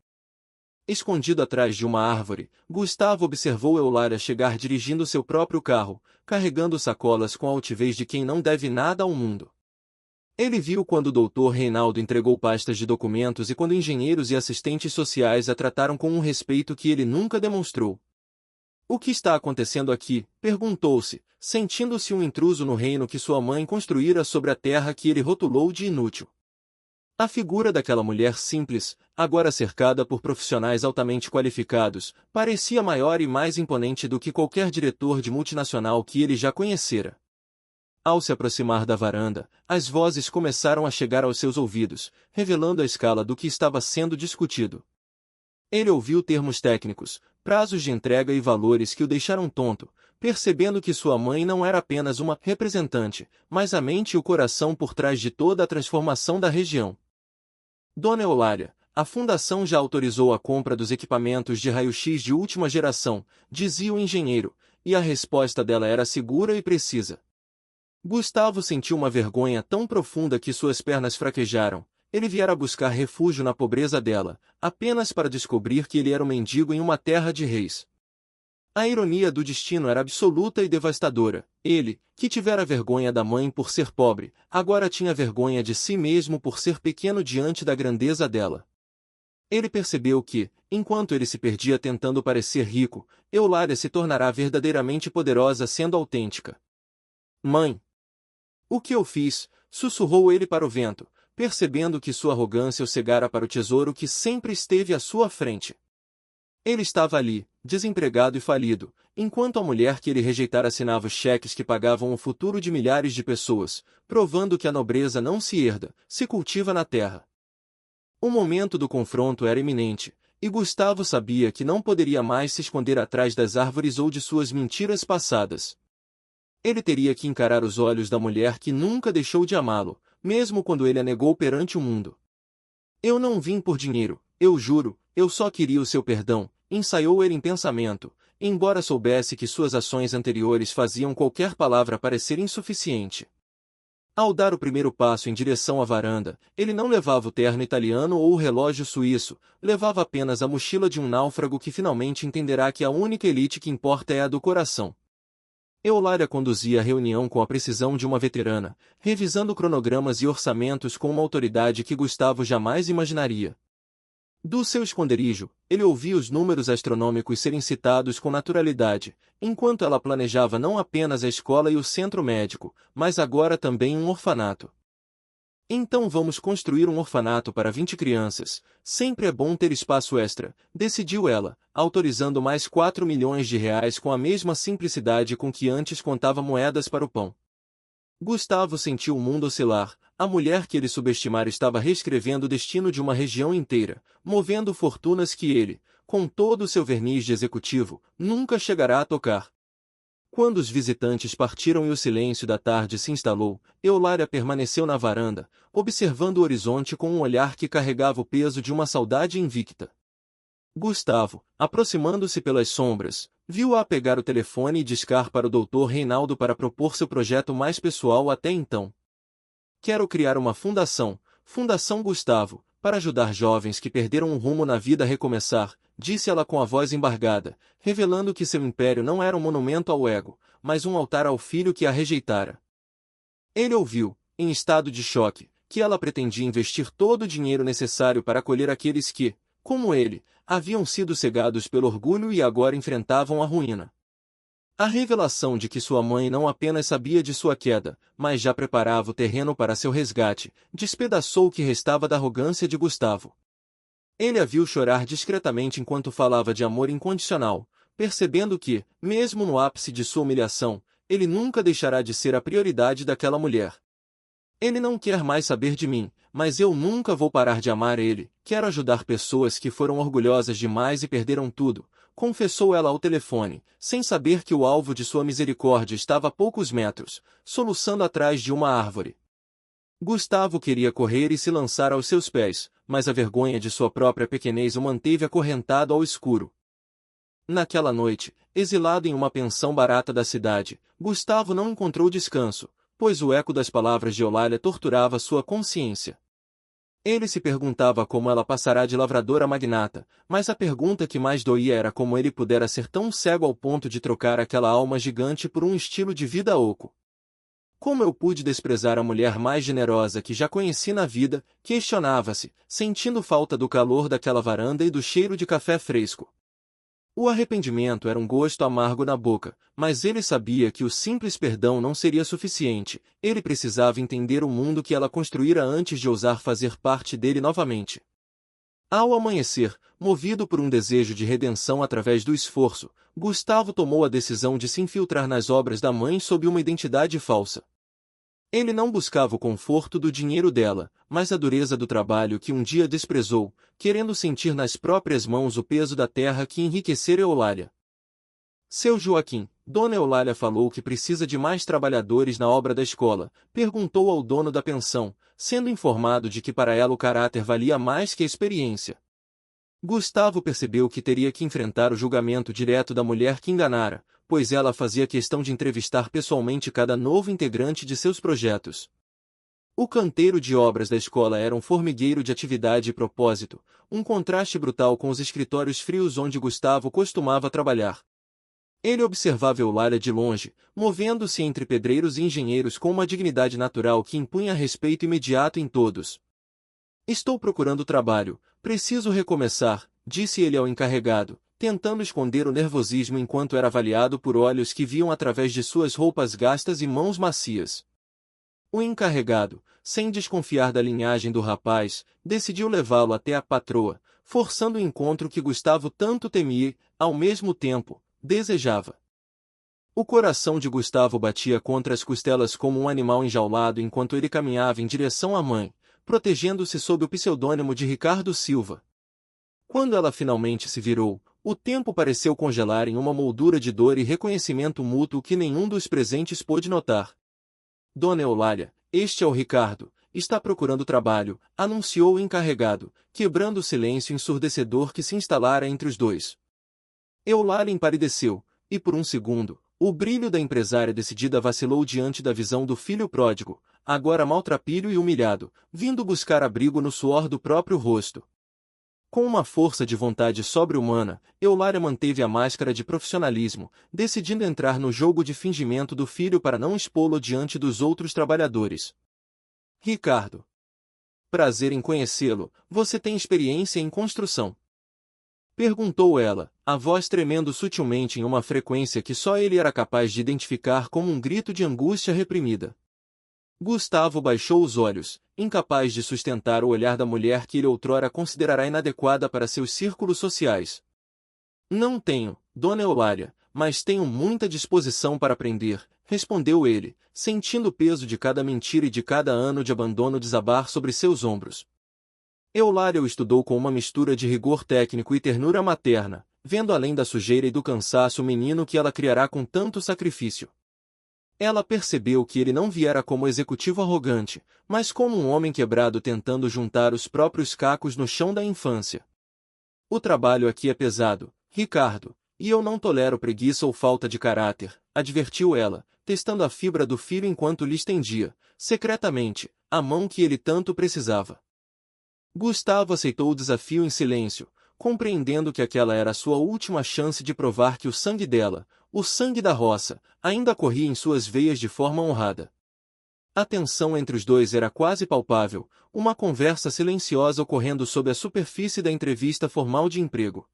Escondido atrás de uma árvore, Gustavo observou Eulália chegar dirigindo seu próprio carro, carregando sacolas com a altivez de quem não deve nada ao mundo. Ele viu quando o Dr. Reinaldo entregou pastas de documentos e quando engenheiros e assistentes sociais a trataram com um respeito que ele nunca demonstrou. O que está acontecendo aqui? Perguntou-se, sentindo-se um intruso no reino que sua mãe construíra sobre a terra que ele rotulou de inútil. A figura daquela mulher simples, agora cercada por profissionais altamente qualificados, parecia maior e mais imponente do que qualquer diretor de multinacional que ele já conhecera. Ao se aproximar da varanda, as vozes começaram a chegar aos seus ouvidos, revelando a escala do que estava sendo discutido. Ele ouviu termos técnicos, prazos de entrega e valores que o deixaram tonto, percebendo que sua mãe não era apenas uma representante, mas a mente e o coração por trás de toda a transformação da região. Dona Eulália, a fundação já autorizou a compra dos equipamentos de raio-x de última geração, dizia o engenheiro, e a resposta dela era segura e precisa. Gustavo sentiu uma vergonha tão profunda que suas pernas fraquejaram. Ele viera buscar refúgio na pobreza dela, apenas para descobrir que ele era um mendigo em uma terra de reis. A ironia do destino era absoluta e devastadora. Ele, que tivera vergonha da mãe por ser pobre, agora tinha vergonha de si mesmo por ser pequeno diante da grandeza dela. Ele percebeu que, enquanto ele se perdia tentando parecer rico, Eulália se tornará verdadeiramente poderosa sendo autêntica. Mãe! O que eu fiz? Sussurrou ele para o vento, percebendo que sua arrogância o cegara para o tesouro que sempre esteve à sua frente. Ele estava ali, desempregado e falido, enquanto a mulher que ele rejeitara assinava os cheques que pagavam o futuro de milhares de pessoas, provando que a nobreza não se herda, se cultiva na terra. O momento do confronto era iminente, e Gustavo sabia que não poderia mais se esconder atrás das árvores ou de suas mentiras passadas. Ele teria que encarar os olhos da mulher que nunca deixou de amá-lo, mesmo quando ele a negou perante o mundo. Eu não vim por dinheiro, eu juro, eu só queria o seu perdão, ensaiou ele em pensamento, embora soubesse que suas ações anteriores faziam qualquer palavra parecer insuficiente. Ao dar o primeiro passo em direção à varanda, ele não levava o terno italiano ou o relógio suíço, levava apenas a mochila de um náufrago que finalmente entenderá que a única elite que importa é a do coração. Eulália conduzia a reunião com a precisão de uma veterana, revisando cronogramas e orçamentos com uma autoridade que Gustavo jamais imaginaria. Do seu esconderijo, ele ouvia os números astronômicos serem citados com naturalidade, enquanto ela planejava não apenas a escola e o centro médico, mas agora também um orfanato. Então vamos construir um orfanato para 20 crianças, sempre é bom ter espaço extra, decidiu ela, autorizando mais 4 milhões de reais com a mesma simplicidade com que antes contava moedas para o pão. Gustavo sentiu o mundo oscilar, a mulher que ele subestimara estava reescrevendo o destino de uma região inteira, movendo fortunas que ele, com todo o seu verniz de executivo, nunca chegará a tocar. Quando os visitantes partiram e o silêncio da tarde se instalou, Eulália permaneceu na varanda, observando o horizonte com um olhar que carregava o peso de uma saudade invicta. Gustavo, aproximando-se pelas sombras, viu-a pegar o telefone e discar para o Dr. Reinaldo para propor seu projeto mais pessoal até então. Quero criar uma fundação, Fundação Gustavo, para ajudar jovens que perderam o rumo na vida a recomeçar, disse ela com a voz embargada, revelando que seu império não era um monumento ao ego, mas um altar ao filho que a rejeitara. Ele ouviu, em estado de choque, que ela pretendia investir todo o dinheiro necessário para acolher aqueles que, como ele, haviam sido cegados pelo orgulho e agora enfrentavam a ruína. A revelação de que sua mãe não apenas sabia de sua queda, mas já preparava o terreno para seu resgate, despedaçou o que restava da arrogância de Gustavo. Ele a viu chorar discretamente enquanto falava de amor incondicional, percebendo que, mesmo no ápice de sua humilhação, ele nunca deixará de ser a prioridade daquela mulher. Ele não quer mais saber de mim, mas eu nunca vou parar de amar ele. Quero ajudar pessoas que foram orgulhosas demais e perderam tudo, confessou ela ao telefone, sem saber que o alvo de sua misericórdia estava a poucos metros, soluçando atrás de uma árvore. Gustavo queria correr e se lançar aos seus pés, mas a vergonha de sua própria pequenez o manteve acorrentado ao escuro. Naquela noite, exilado em uma pensão barata da cidade, Gustavo não encontrou descanso, pois o eco das palavras de Eulália torturava sua consciência. Ele se perguntava como ela passará de lavrador a magnata, mas a pergunta que mais doía era como ele pudera ser tão cego ao ponto de trocar aquela alma gigante por um estilo de vida oco. Como eu pude desprezar a mulher mais generosa que já conheci na vida, questionava-se, sentindo falta do calor daquela varanda e do cheiro de café fresco. O arrependimento era um gosto amargo na boca, mas ele sabia que o simples perdão não seria suficiente, ele precisava entender o mundo que ela construíra antes de ousar fazer parte dele novamente. Ao amanhecer, movido por um desejo de redenção através do esforço, Gustavo tomou a decisão de se infiltrar nas obras da mãe sob uma identidade falsa. Ele não buscava o conforto do dinheiro dela, mas a dureza do trabalho que um dia desprezou, querendo sentir nas próprias mãos o peso da terra que enriquecera Eulália. Seu Joaquim, Dona Eulália falou que precisa de mais trabalhadores na obra da escola, perguntou ao dono da pensão, sendo informado de que para ela o caráter valia mais que a experiência. Gustavo percebeu que teria que enfrentar o julgamento direto da mulher que enganara, pois ela fazia questão de entrevistar pessoalmente cada novo integrante de seus projetos. O canteiro de obras da escola era um formigueiro de atividade e propósito, um contraste brutal com os escritórios frios onde Gustavo costumava trabalhar. Ele observava Eulália de longe, movendo-se entre pedreiros e engenheiros com uma dignidade natural que impunha respeito imediato em todos. Estou procurando trabalho, preciso recomeçar, disse ele ao encarregado, tentando esconder o nervosismo enquanto era avaliado por olhos que viam através de suas roupas gastas e mãos macias. O encarregado, sem desconfiar da linhagem do rapaz, decidiu levá-lo até a patroa, forçando o encontro que Gustavo tanto temia e, ao mesmo tempo, desejava. O coração de Gustavo batia contra as costelas como um animal enjaulado enquanto ele caminhava em direção à mãe, protegendo-se sob o pseudônimo de Ricardo Silva. Quando ela finalmente se virou, o tempo pareceu congelar em uma moldura de dor e reconhecimento mútuo que nenhum dos presentes pôde notar. Dona Eulália, este é o Ricardo, está procurando trabalho, anunciou o encarregado, quebrando o silêncio ensurdecedor que se instalara entre os dois. Eulália empalideceu, e por um segundo, o brilho da empresária decidida vacilou diante da visão do filho pródigo, agora maltrapilho e humilhado, vindo buscar abrigo no suor do próprio rosto. Com uma força de vontade sobre-humana, Eulália manteve a máscara de profissionalismo, decidindo entrar no jogo de fingimento do filho para não expô-lo diante dos outros trabalhadores. Ricardo. Prazer em conhecê-lo, você tem experiência em construção? Perguntou ela, a voz tremendo sutilmente em uma frequência que só ele era capaz de identificar como um grito de angústia reprimida. Gustavo baixou os olhos, incapaz de sustentar o olhar da mulher que ele outrora considerara inadequada para seus círculos sociais. Não tenho, Dona Eulália, mas tenho muita disposição para aprender, respondeu ele, sentindo o peso de cada mentira e de cada ano de abandono desabar sobre seus ombros. Eulália o estudou com uma mistura de rigor técnico e ternura materna, vendo além da sujeira e do cansaço o menino que ela criará com tanto sacrifício. Ela percebeu que ele não viera como executivo arrogante, mas como um homem quebrado tentando juntar os próprios cacos no chão da infância. O trabalho aqui é pesado, Ricardo, e eu não tolero preguiça ou falta de caráter, advertiu ela, testando a fibra do filho enquanto lhe estendia, secretamente, a mão que ele tanto precisava. Gustavo aceitou o desafio em silêncio, compreendendo que aquela era a sua última chance de provar que o sangue dela, o sangue da roça, ainda corria em suas veias de forma honrada. A tensão entre os dois era quase palpável, uma conversa silenciosa ocorrendo sob a superfície da entrevista formal de emprego.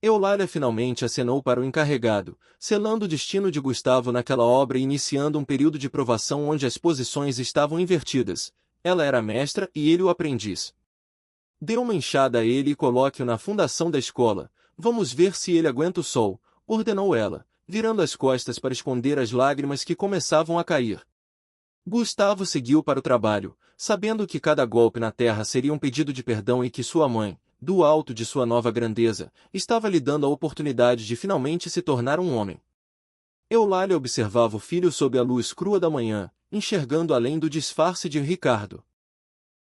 Eulália finalmente acenou para o encarregado, selando o destino de Gustavo naquela obra e iniciando um período de provação onde as posições estavam invertidas. Ela era mestra e ele o aprendiz. Dê uma enxada a ele e coloque-o na fundação da escola. Vamos ver se ele aguenta o sol, ordenou ela, virando as costas para esconder as lágrimas que começavam a cair. Gustavo seguiu para o trabalho, sabendo que cada golpe na terra seria um pedido de perdão e que sua mãe, do alto de sua nova grandeza, estava lhe dando a oportunidade de finalmente se tornar um homem. Eulália observava o filho sob a luz crua da manhã, enxergando além do disfarce de Ricardo.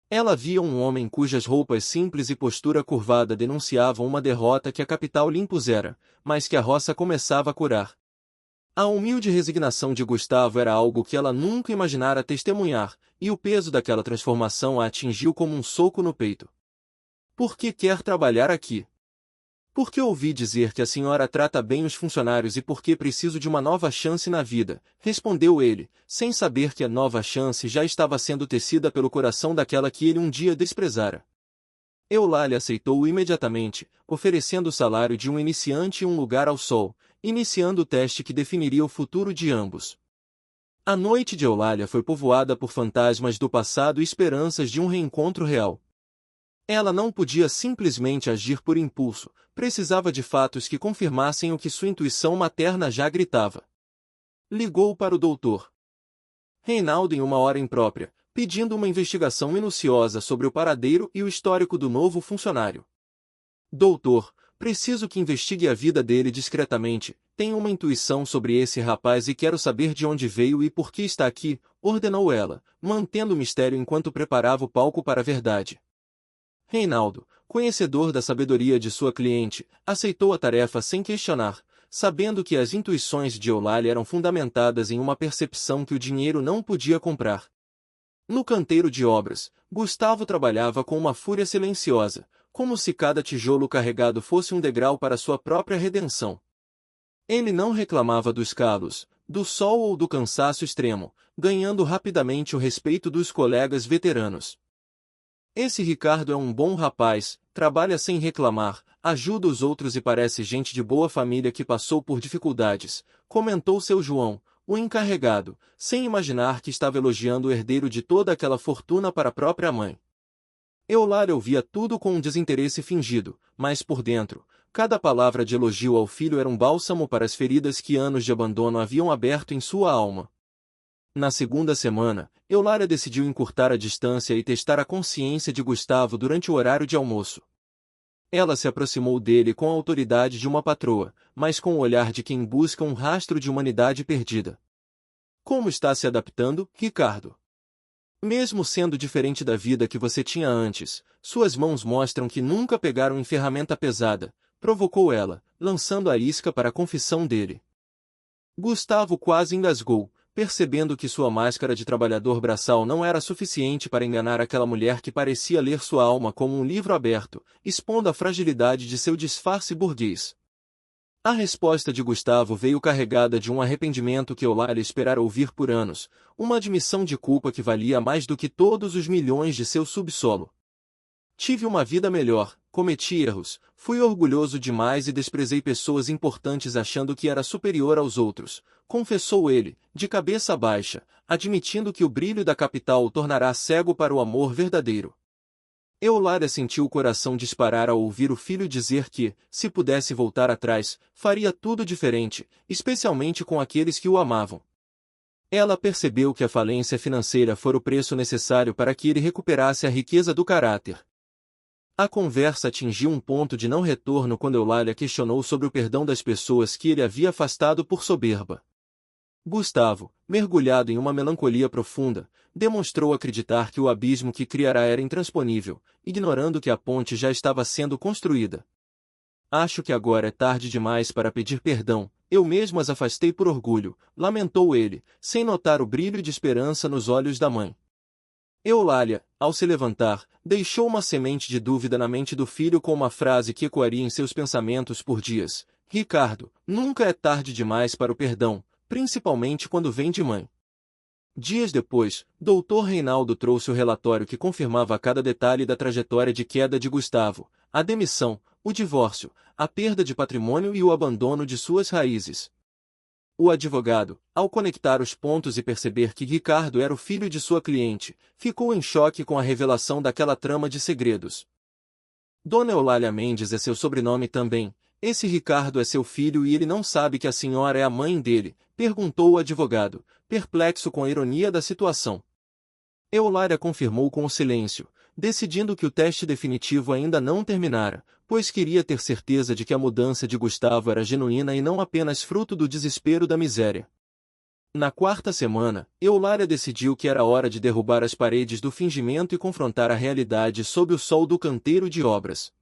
Ela via um homem cujas roupas simples e postura curvada denunciavam uma derrota que a capital lhe impusera, mas que a roça começava a curar. A humilde resignação de Gustavo era algo que ela nunca imaginara testemunhar, e o peso daquela transformação a atingiu como um soco no peito. Por que quer trabalhar aqui? Porque ouvi dizer que a senhora trata bem os funcionários e porque preciso de uma nova chance na vida, respondeu ele, sem saber que a nova chance já estava sendo tecida pelo coração daquela que ele um dia desprezara. Eulália aceitou imediatamente, oferecendo o salário de um iniciante e um lugar ao sol, iniciando o teste que definiria o futuro de ambos. A noite de Eulália foi povoada por fantasmas do passado e esperanças de um reencontro real. Ela não podia simplesmente agir por impulso, precisava de fatos que confirmassem o que sua intuição materna já gritava. Ligou para o doutor Reinaldo em uma hora imprópria, pedindo uma investigação minuciosa sobre o paradeiro e o histórico do novo funcionário. Doutor, preciso que investigue a vida dele discretamente, tenho uma intuição sobre esse rapaz e quero saber de onde veio e por que está aqui, ordenou ela, mantendo o mistério enquanto preparava o palco para a verdade. Reinaldo, conhecedor da sabedoria de sua cliente, aceitou a tarefa sem questionar, sabendo que as intuições de Eulália eram fundamentadas em uma percepção que o dinheiro não podia comprar. No canteiro de obras, Gustavo trabalhava com uma fúria silenciosa, como se cada tijolo carregado fosse um degrau para sua própria redenção. Ele não reclamava dos calos, do sol ou do cansaço extremo, ganhando rapidamente o respeito dos colegas veteranos. Esse Ricardo é um bom rapaz, trabalha sem reclamar, ajuda os outros e parece gente de boa família que passou por dificuldades, comentou seu João, o encarregado, sem imaginar que estava elogiando o herdeiro de toda aquela fortuna para a própria mãe. Eulália ouvia tudo com um desinteresse fingido, mas por dentro, cada palavra de elogio ao filho era um bálsamo para as feridas que anos de abandono haviam aberto em sua alma. Na segunda semana, Eulália decidiu encurtar a distância e testar a consciência de Gustavo durante o horário de almoço. Ela se aproximou dele com a autoridade de uma patroa, mas com o olhar de quem busca um rastro de humanidade perdida. Como está se adaptando, Ricardo? Mesmo sendo diferente da vida que você tinha antes, suas mãos mostram que nunca pegaram em ferramenta pesada, provocou ela, lançando a isca para a confissão dele. Gustavo quase engasgou, percebendo que sua máscara de trabalhador braçal não era suficiente para enganar aquela mulher que parecia ler sua alma como um livro aberto, expondo a fragilidade de seu disfarce burguês. A resposta de Gustavo veio carregada de um arrependimento que Eulália esperara ouvir por anos, uma admissão de culpa que valia mais do que todos os milhões de seu subsolo. Tive uma vida melhor, cometi erros, fui orgulhoso demais e desprezei pessoas importantes achando que era superior aos outros, confessou ele, de cabeça baixa, admitindo que o brilho da capital o tornará cego para o amor verdadeiro. Eulália sentiu o coração disparar ao ouvir o filho dizer que, se pudesse voltar atrás, faria tudo diferente, especialmente com aqueles que o amavam. Ela percebeu que a falência financeira fora o preço necessário para que ele recuperasse a riqueza do caráter. A conversa atingiu um ponto de não retorno quando Eulália questionou sobre o perdão das pessoas que ele havia afastado por soberba. Gustavo, mergulhado em uma melancolia profunda, demonstrou acreditar que o abismo que criara era intransponível, ignorando que a ponte já estava sendo construída. Acho que agora é tarde demais para pedir perdão, eu mesmo as afastei por orgulho, lamentou ele, sem notar o brilho de esperança nos olhos da mãe. Eulália, ao se levantar, deixou uma semente de dúvida na mente do filho com uma frase que ecoaria em seus pensamentos por dias. Ricardo, nunca é tarde demais para o perdão, principalmente quando vem de mãe. Dias depois, Dr. Reinaldo trouxe o relatório que confirmava cada detalhe da trajetória de queda de Gustavo, a demissão, o divórcio, a perda de patrimônio e o abandono de suas raízes. O advogado, ao conectar os pontos e perceber que Ricardo era o filho de sua cliente, ficou em choque com a revelação daquela trama de segredos. Dona Eulália Mendes é seu sobrenome também. Esse Ricardo é seu filho e ele não sabe que a senhora é a mãe dele, perguntou o advogado, perplexo com a ironia da situação. Eulália confirmou com o silêncio, decidindo que o teste definitivo ainda não terminara, pois queria ter certeza de que a mudança de Gustavo era genuína e não apenas fruto do desespero da miséria. Na quarta semana, Eulália decidiu que era hora de derrubar as paredes do fingimento e confrontar a realidade sob o sol do canteiro de obras.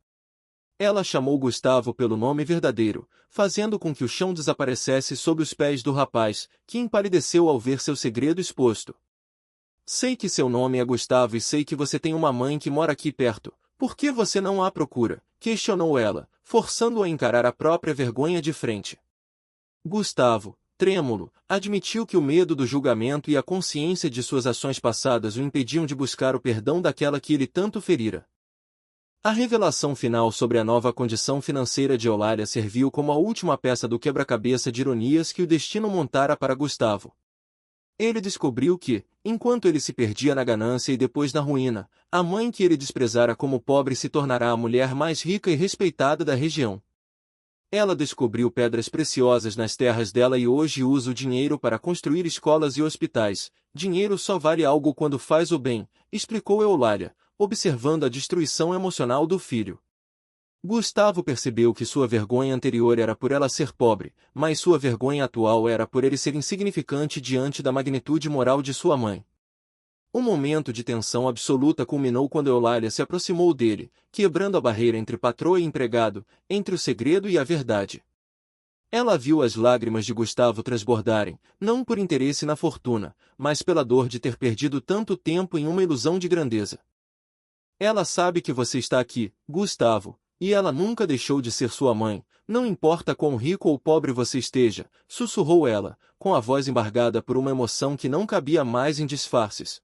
Ela chamou Gustavo pelo nome verdadeiro, fazendo com que o chão desaparecesse sob os pés do rapaz, que empalideceu ao ver seu segredo exposto. Sei que seu nome é Gustavo e sei que você tem uma mãe que mora aqui perto. Por que você não a procura? Questionou ela, forçando-o a encarar a própria vergonha de frente. Gustavo, trêmulo, admitiu que o medo do julgamento e a consciência de suas ações passadas o impediam de buscar o perdão daquela que ele tanto ferira. A revelação final sobre a nova condição financeira de Eulália serviu como a última peça do quebra-cabeça de ironias que o destino montara para Gustavo. Ele descobriu que, enquanto ele se perdia na ganância e depois na ruína, a mãe que ele desprezara como pobre se tornará a mulher mais rica e respeitada da região. Ela descobriu pedras preciosas nas terras dela e hoje usa o dinheiro para construir escolas e hospitais. Dinheiro só vale algo quando faz o bem, explicou Eulália, observando a destruição emocional do filho. Gustavo percebeu que sua vergonha anterior era por ela ser pobre, mas sua vergonha atual era por ele ser insignificante diante da magnitude moral de sua mãe. Um momento de tensão absoluta culminou quando Eulália se aproximou dele, quebrando a barreira entre patroa e empregado, entre o segredo e a verdade. Ela viu as lágrimas de Gustavo transbordarem, não por interesse na fortuna, mas pela dor de ter perdido tanto tempo em uma ilusão de grandeza. Ela sabe que você está aqui, Gustavo, e ela nunca deixou de ser sua mãe, não importa quão rico ou pobre você esteja, sussurrou ela, com a voz embargada por uma emoção que não cabia mais em disfarces.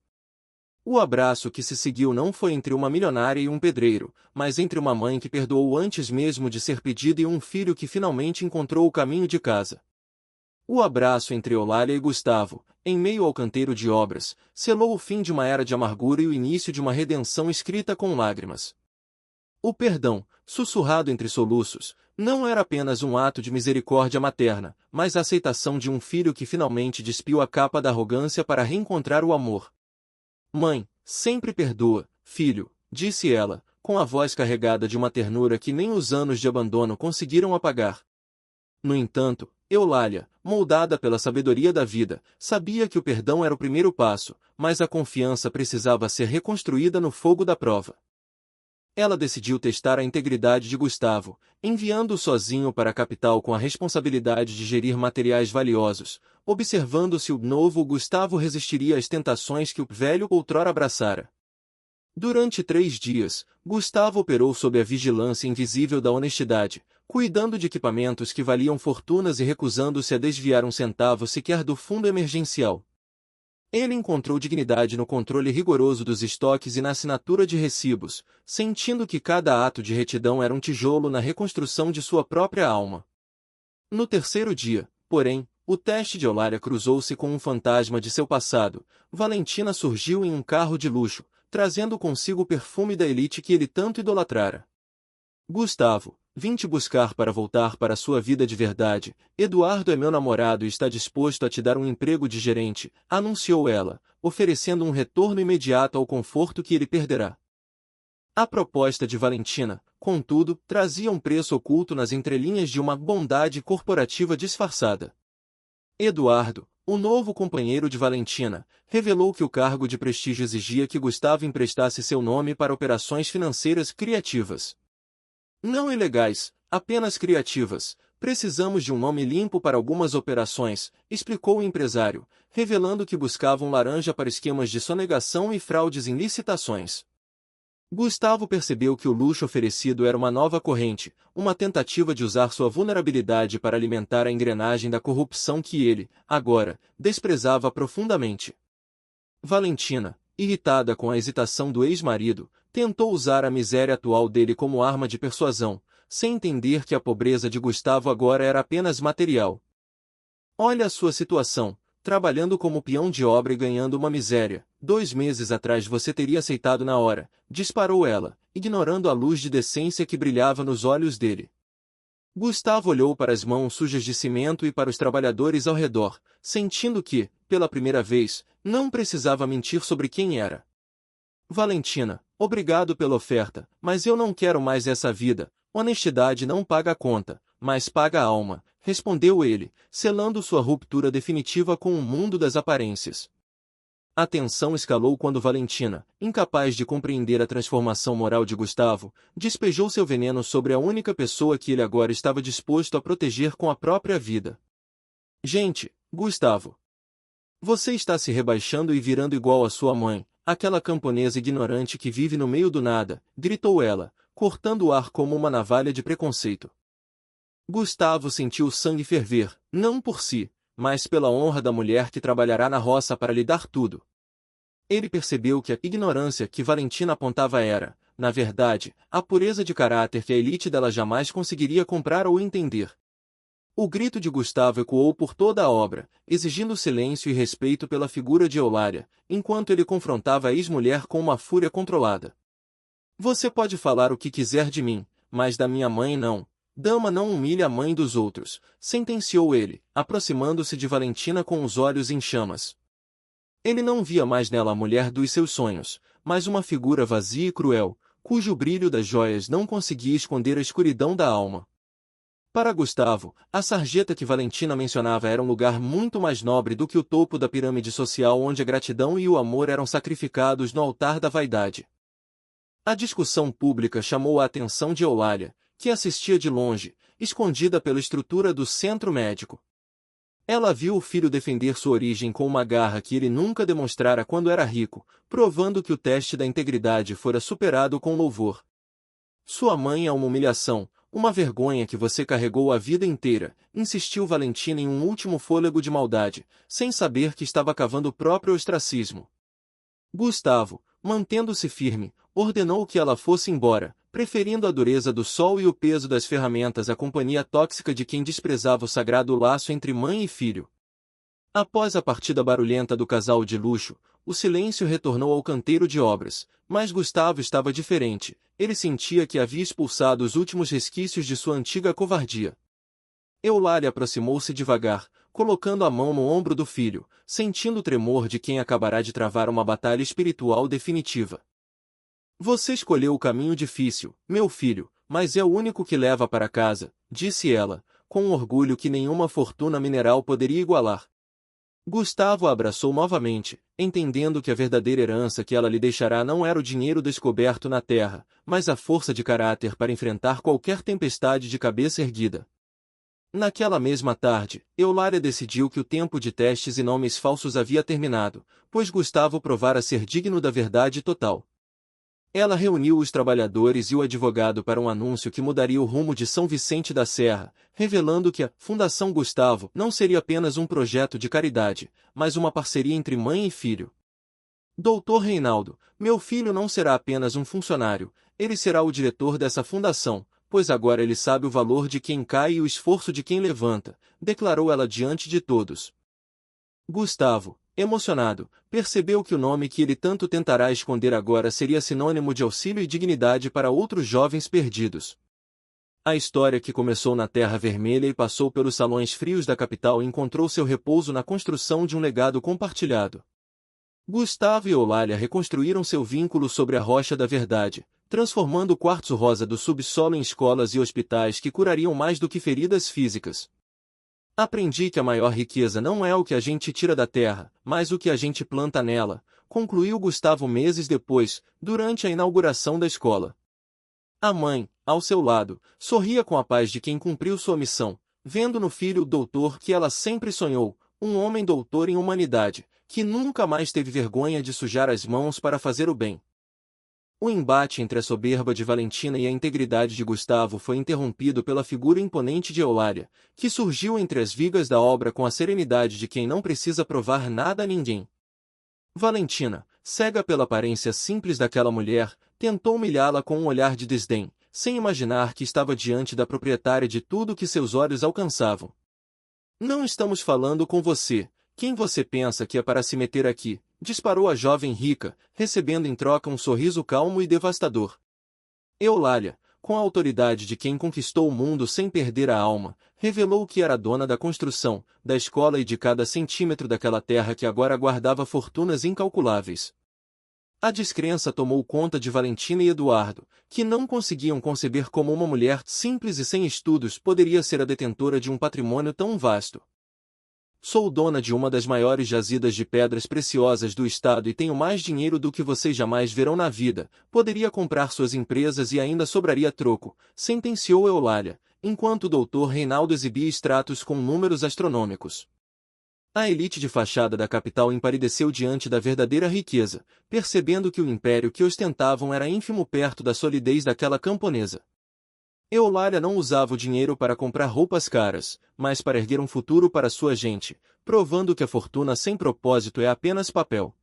O abraço que se seguiu não foi entre uma milionária e um pedreiro, mas entre uma mãe que perdoou antes mesmo de ser pedida e um filho que finalmente encontrou o caminho de casa. O abraço entre Eulália e Gustavo, em meio ao canteiro de obras, selou o fim de uma era de amargura e o início de uma redenção escrita com lágrimas. O perdão, sussurrado entre soluços, não era apenas um ato de misericórdia materna, mas a aceitação de um filho que finalmente despiu a capa da arrogância para reencontrar o amor. Mãe, sempre perdoa, filho, disse ela, com a voz carregada de uma ternura que nem os anos de abandono conseguiram apagar. No entanto, Eulália, moldada pela sabedoria da vida, sabia que o perdão era o primeiro passo, mas a confiança precisava ser reconstruída no fogo da prova. Ela decidiu testar a integridade de Gustavo, enviando-o sozinho para a capital com a responsabilidade de gerir materiais valiosos, observando se o novo Gustavo resistiria às tentações que o velho outrora abraçara. Durante 3 dias, Gustavo operou sob a vigilância invisível da honestidade, cuidando de equipamentos que valiam fortunas e recusando-se a desviar um centavo sequer do fundo emergencial. Ele encontrou dignidade no controle rigoroso dos estoques e na assinatura de recibos, sentindo que cada ato de retidão era um tijolo na reconstrução de sua própria alma. No 3º dia, porém, o teste de Eulália cruzou-se com um fantasma de seu passado. Valentina surgiu em um carro de luxo, trazendo consigo o perfume da elite que ele tanto idolatrara. Gustavo, vim te buscar para voltar para sua vida de verdade. Eduardo é meu namorado e está disposto a te dar um emprego de gerente, anunciou ela, oferecendo um retorno imediato ao conforto que ele perderá. A proposta de Valentina, contudo, trazia um preço oculto nas entrelinhas de uma bondade corporativa disfarçada. Eduardo, o novo companheiro de Valentina, revelou que o cargo de prestígio exigia que Gustavo emprestasse seu nome para operações financeiras criativas. Não ilegais, apenas criativas. Precisamos de um nome limpo para algumas operações, explicou o empresário, revelando que buscava um laranja para esquemas de sonegação e fraudes em licitações. Gustavo percebeu que o luxo oferecido era uma nova corrente, uma tentativa de usar sua vulnerabilidade para alimentar a engrenagem da corrupção que ele, agora, desprezava profundamente. Valentina, irritada com a hesitação do ex-marido, tentou usar a miséria atual dele como arma de persuasão, sem entender que a pobreza de Gustavo agora era apenas material. Olha a sua situação. Trabalhando como peão de obra e ganhando uma miséria. 2 meses atrás você teria aceitado na hora, disparou ela, ignorando a luz de decência que brilhava nos olhos dele. Gustavo olhou para as mãos sujas de cimento e para os trabalhadores ao redor, sentindo que, pela primeira vez, não precisava mentir sobre quem era. Valentina, obrigado pela oferta, mas eu não quero mais essa vida. Honestidade não paga a conta, mas paga a alma, respondeu ele, selando sua ruptura definitiva com o mundo das aparências. A tensão escalou quando Valentina, incapaz de compreender a transformação moral de Gustavo, despejou seu veneno sobre a única pessoa que ele agora estava disposto a proteger com a própria vida. Gente, Gustavo. Você está se rebaixando e virando igual à sua mãe, aquela camponesa ignorante que vive no meio do nada, gritou ela, cortando o ar como uma navalha de preconceito. Gustavo sentiu o sangue ferver, não por si, mas pela honra da mulher que trabalhará na roça para lhe dar tudo. Ele percebeu que a ignorância que Valentina apontava era, na verdade, a pureza de caráter que a elite dela jamais conseguiria comprar ou entender. O grito de Gustavo ecoou por toda a obra, exigindo silêncio e respeito pela figura de Eulália, enquanto ele confrontava a ex-mulher com uma fúria controlada. Você pode falar o que quiser de mim, mas da minha mãe não. Dama não humilha a mãe dos outros, sentenciou ele, aproximando-se de Valentina com os olhos em chamas. Ele não via mais nela a mulher dos seus sonhos, mas uma figura vazia e cruel, cujo brilho das joias não conseguia esconder a escuridão da alma. Para Gustavo, a sarjeta que Valentina mencionava era um lugar muito mais nobre do que o topo da pirâmide social onde a gratidão e o amor eram sacrificados no altar da vaidade. A discussão pública chamou a atenção de Eulália, que assistia de longe, escondida pela estrutura do centro médico. Ela viu o filho defender sua origem com uma garra que ele nunca demonstrara quando era rico, provando que o teste da integridade fora superado com louvor. Sua mãe é uma humilhação, uma vergonha que você carregou a vida inteira, insistiu Valentina em um último fôlego de maldade, sem saber que estava cavando o próprio ostracismo. Gustavo, mantendo-se firme, ordenou que ela fosse embora, preferindo a dureza do sol e o peso das ferramentas à companhia tóxica de quem desprezava o sagrado laço entre mãe e filho. Após a partida barulhenta do casal de luxo, o silêncio retornou ao canteiro de obras, mas Gustavo estava diferente, ele sentia que havia expulsado os últimos resquícios de sua antiga covardia. Eulália aproximou-se devagar, colocando a mão no ombro do filho, sentindo o tremor de quem acabará de travar uma batalha espiritual definitiva. Você escolheu o caminho difícil, meu filho, mas é o único que leva para casa, disse ela, com um orgulho que nenhuma fortuna mineral poderia igualar. Gustavo a abraçou novamente, entendendo que a verdadeira herança que ela lhe deixará não era o dinheiro descoberto na terra, mas a força de caráter para enfrentar qualquer tempestade de cabeça erguida. Naquela mesma tarde, Eulália decidiu que o tempo de testes e nomes falsos havia terminado, pois Gustavo provara ser digno da verdade total. Ela reuniu os trabalhadores e o advogado para um anúncio que mudaria o rumo de São Vicente da Serra, revelando que a Fundação Gustavo não seria apenas um projeto de caridade, mas uma parceria entre mãe e filho. Doutor Reinaldo, meu filho não será apenas um funcionário, ele será o diretor dessa fundação, pois agora ele sabe o valor de quem cai e o esforço de quem levanta, declarou ela diante de todos. Gustavo, emocionado, percebeu que o nome que ele tanto tentará esconder agora seria sinônimo de auxílio e dignidade para outros jovens perdidos. A história que começou na Terra Vermelha e passou pelos salões frios da capital encontrou seu repouso na construção de um legado compartilhado. Gustavo e Eulália reconstruíram seu vínculo sobre a rocha da verdade, transformando o quartzo rosa do subsolo em escolas e hospitais que curariam mais do que feridas físicas. Aprendi que a maior riqueza não é o que a gente tira da terra, mas o que a gente planta nela, concluiu Gustavo meses depois, durante a inauguração da escola. A mãe, ao seu lado, sorria com a paz de quem cumpriu sua missão, vendo no filho o doutor que ela sempre sonhou, um homem doutor em humanidade, que nunca mais teve vergonha de sujar as mãos para fazer o bem. O embate entre a soberba de Valentina e a integridade de Gustavo foi interrompido pela figura imponente de Eulália, que surgiu entre as vigas da obra com a serenidade de quem não precisa provar nada a ninguém. Valentina, cega pela aparência simples daquela mulher, tentou humilhá-la com um olhar de desdém, sem imaginar que estava diante da proprietária de tudo que seus olhos alcançavam. Não estamos falando com você. Quem você pensa que é para se meter aqui? Disparou a jovem rica, recebendo em troca um sorriso calmo e devastador. Eulália, com a autoridade de quem conquistou o mundo sem perder a alma, revelou que era dona da construção, da escola e de cada centímetro daquela terra que agora guardava fortunas incalculáveis. A descrença tomou conta de Valentina e Eduardo, que não conseguiam conceber como uma mulher simples e sem estudos poderia ser a detentora de um patrimônio tão vasto. Sou dona de uma das maiores jazidas de pedras preciosas do estado e tenho mais dinheiro do que vocês jamais verão na vida. Poderia comprar suas empresas e ainda sobraria troco, sentenciou Eulália, enquanto o doutor Reinaldo exibia extratos com números astronômicos. A elite de fachada da capital empalideceu diante da verdadeira riqueza, percebendo que o império que ostentavam era ínfimo perto da solidez daquela camponesa. Eulália não usava o dinheiro para comprar roupas caras, mas para erguer um futuro para sua gente, provando que a fortuna sem propósito é apenas papel.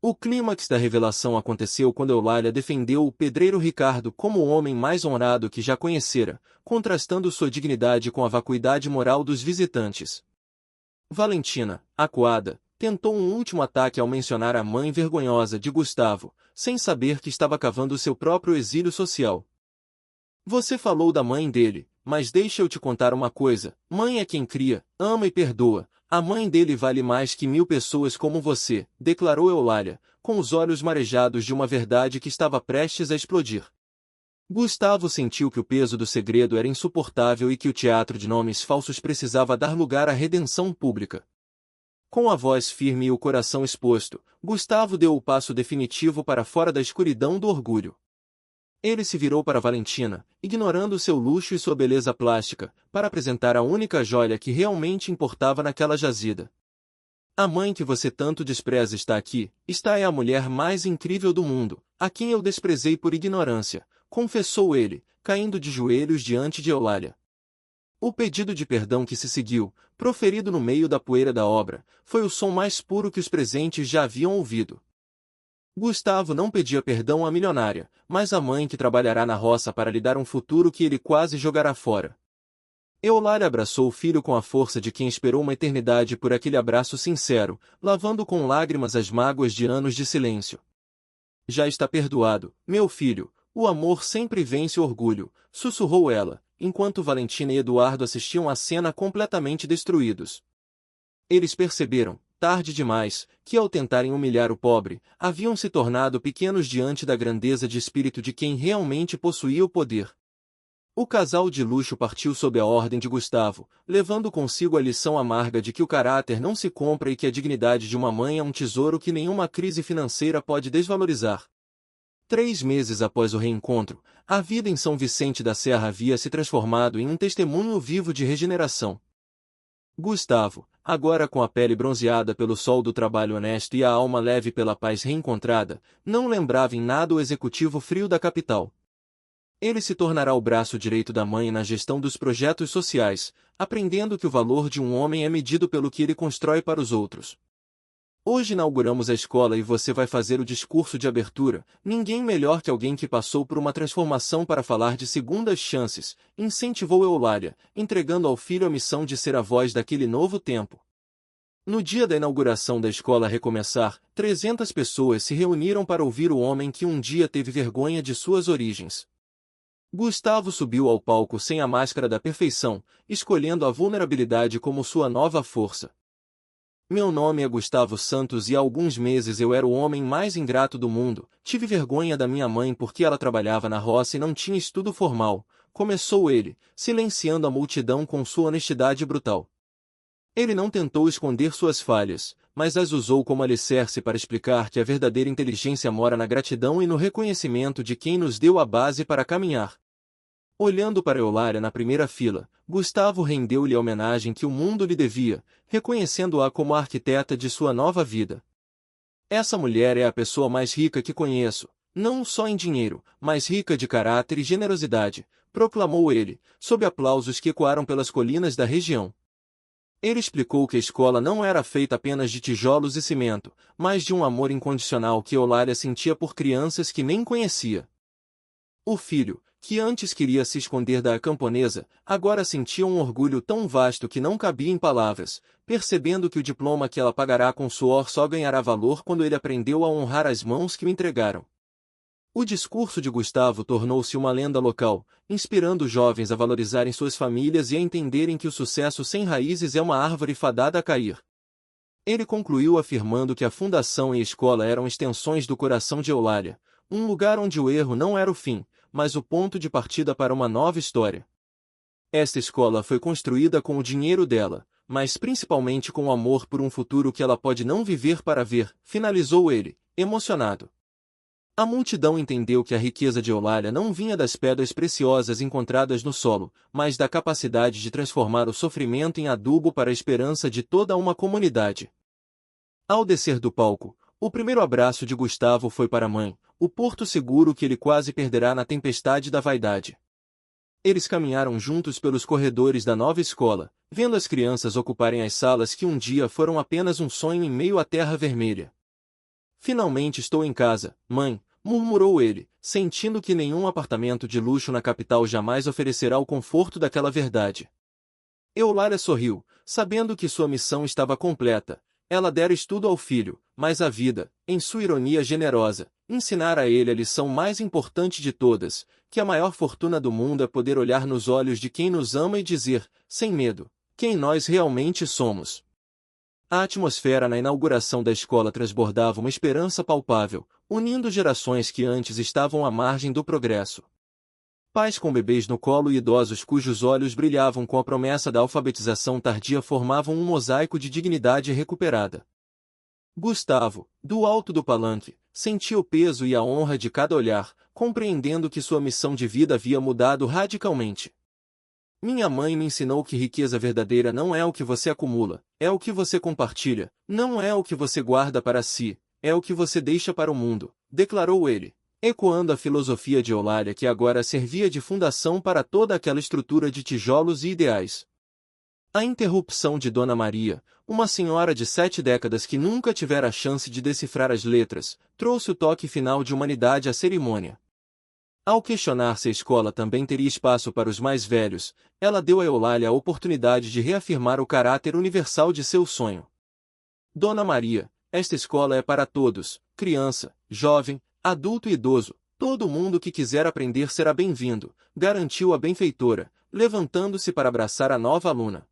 O clímax da revelação aconteceu quando Eulália defendeu o pedreiro Ricardo como o homem mais honrado que já conhecera, contrastando sua dignidade com a vacuidade moral dos visitantes. Valentina, acuada, tentou um último ataque ao mencionar a mãe vergonhosa de Gustavo, sem saber que estava cavando seu próprio exílio social. Você falou da mãe dele, mas deixa eu te contar uma coisa, mãe é quem cria, ama e perdoa, A mãe dele vale mais que 1000 pessoas como você, declarou Eulália, com os olhos marejados de uma verdade que estava prestes a explodir. Gustavo sentiu que o peso do segredo era insuportável e que o teatro de nomes falsos precisava dar lugar à redenção pública. Com a voz firme e o coração exposto, Gustavo deu o passo definitivo para fora da escuridão do orgulho. Ele se virou para Valentina, ignorando seu luxo e sua beleza plástica, para apresentar a única joia que realmente importava naquela jazida. A mãe que você tanto despreza está aqui, esta é a mulher mais incrível do mundo, a quem eu desprezei por ignorância, confessou ele, caindo de joelhos diante de Eulália. O pedido de perdão que se seguiu, proferido no meio da poeira da obra, foi o som mais puro que os presentes já haviam ouvido. Gustavo não pedia perdão à milionária, mas à mãe que trabalhará na roça para lhe dar um futuro que ele quase jogará fora. Eulália abraçou o filho com a força de quem esperou uma eternidade por aquele abraço sincero, lavando com lágrimas as mágoas de anos de silêncio. Já está perdoado, meu filho, o amor sempre vence o orgulho, sussurrou ela, enquanto Valentina e Eduardo assistiam à cena completamente destruídos. Eles perceberam, tarde demais, que ao tentarem humilhar o pobre, haviam se tornado pequenos diante da grandeza de espírito de quem realmente possuía o poder. O casal de luxo partiu sob a ordem de Gustavo, levando consigo a lição amarga de que o caráter não se compra e que a dignidade de uma mãe é um tesouro que nenhuma crise financeira pode desvalorizar. 3 meses após o reencontro, a vida em São Vicente da Serra havia se transformado em um testemunho vivo de regeneração. Gustavo, agora com a pele bronzeada pelo sol do trabalho honesto e a alma leve pela paz reencontrada, não lembrava em nada o executivo frio da capital. Ele se tornará o braço direito da mãe na gestão dos projetos sociais, aprendendo que o valor de um homem é medido pelo que ele constrói para os outros. Hoje inauguramos a escola e você vai fazer o discurso de abertura. Ninguém melhor que alguém que passou por uma transformação para falar de segundas chances, incentivou Eulália, entregando ao filho a missão de ser a voz daquele novo tempo. No dia da inauguração da escola recomeçar, 300 pessoas se reuniram para ouvir o homem que um dia teve vergonha de suas origens. Gustavo subiu ao palco sem a máscara da perfeição, escolhendo a vulnerabilidade como sua nova força. Meu nome é Gustavo Santos e há alguns meses eu era o homem mais ingrato do mundo. Tive vergonha da minha mãe porque ela trabalhava na roça e não tinha estudo formal, começou ele, silenciando a multidão com sua honestidade brutal. Ele não tentou esconder suas falhas, mas as usou como alicerce para explicar que a verdadeira inteligência mora na gratidão e no reconhecimento de quem nos deu a base para caminhar. Olhando para Eulália na primeira fila, Gustavo rendeu-lhe a homenagem que o mundo lhe devia, reconhecendo-a como a arquiteta de sua nova vida. Essa mulher é a pessoa mais rica que conheço, não só em dinheiro, mas rica de caráter e generosidade, proclamou ele, sob aplausos que ecoaram pelas colinas da região. Ele explicou que a escola não era feita apenas de tijolos e cimento, mas de um amor incondicional que Eulália sentia por crianças que nem conhecia. O filho, que antes queria se esconder da camponesa, agora sentia um orgulho tão vasto que não cabia em palavras, percebendo que o diploma que ela pagará com suor só ganhará valor quando ele aprendeu a honrar as mãos que o entregaram. O discurso de Gustavo tornou-se uma lenda local, inspirando os jovens a valorizarem suas famílias e a entenderem que o sucesso sem raízes é uma árvore fadada a cair. Ele concluiu afirmando que a fundação e a escola eram extensões do coração de Eulália, um lugar onde o erro não era o fim, mas o ponto de partida para uma nova história. Esta escola foi construída com o dinheiro dela, mas principalmente com o amor por um futuro que ela pode não viver para ver, finalizou ele, emocionado. A multidão entendeu que a riqueza de Eulália não vinha das pedras preciosas encontradas no solo, mas da capacidade de transformar o sofrimento em adubo para a esperança de toda uma comunidade. Ao descer do palco, o primeiro abraço de Gustavo foi para a mãe, o porto seguro que ele quase perderá na tempestade da vaidade. Eles caminharam juntos pelos corredores da nova escola, vendo as crianças ocuparem as salas que um dia foram apenas um sonho em meio à terra vermelha. Finalmente estou em casa, mãe, murmurou ele, sentindo que nenhum apartamento de luxo na capital jamais oferecerá o conforto daquela verdade. Eulália sorriu, sabendo que sua missão estava completa. Ela dera estudo ao filho, mas a vida, em sua ironia generosa, ensinara a ele a lição mais importante de todas, que a maior fortuna do mundo é poder olhar nos olhos de quem nos ama e dizer, sem medo, quem nós realmente somos. A atmosfera na inauguração da escola transbordava uma esperança palpável, unindo gerações que antes estavam à margem do progresso. Pais com bebês no colo e idosos cujos olhos brilhavam com a promessa da alfabetização tardia formavam um mosaico de dignidade recuperada. Gustavo, do alto do palanque, sentia o peso e a honra de cada olhar, compreendendo que sua missão de vida havia mudado radicalmente. Minha mãe me ensinou que riqueza verdadeira não é o que você acumula, é o que você compartilha, não é o que você guarda para si, é o que você deixa para o mundo, declarou ele, ecoando a filosofia de Eulália que agora servia de fundação para toda aquela estrutura de tijolos e ideais. A interrupção de Dona Maria, uma senhora de 7 décadas que nunca tivera a chance de decifrar as letras, trouxe o toque final de humanidade à cerimônia. Ao questionar se a escola também teria espaço para os mais velhos, ela deu a Eulália a oportunidade de reafirmar o caráter universal de seu sonho. Dona Maria, esta escola é para todos, criança, jovem, adulto e idoso, todo mundo que quiser aprender será bem-vindo, garantiu a benfeitora, levantando-se para abraçar a nova aluna.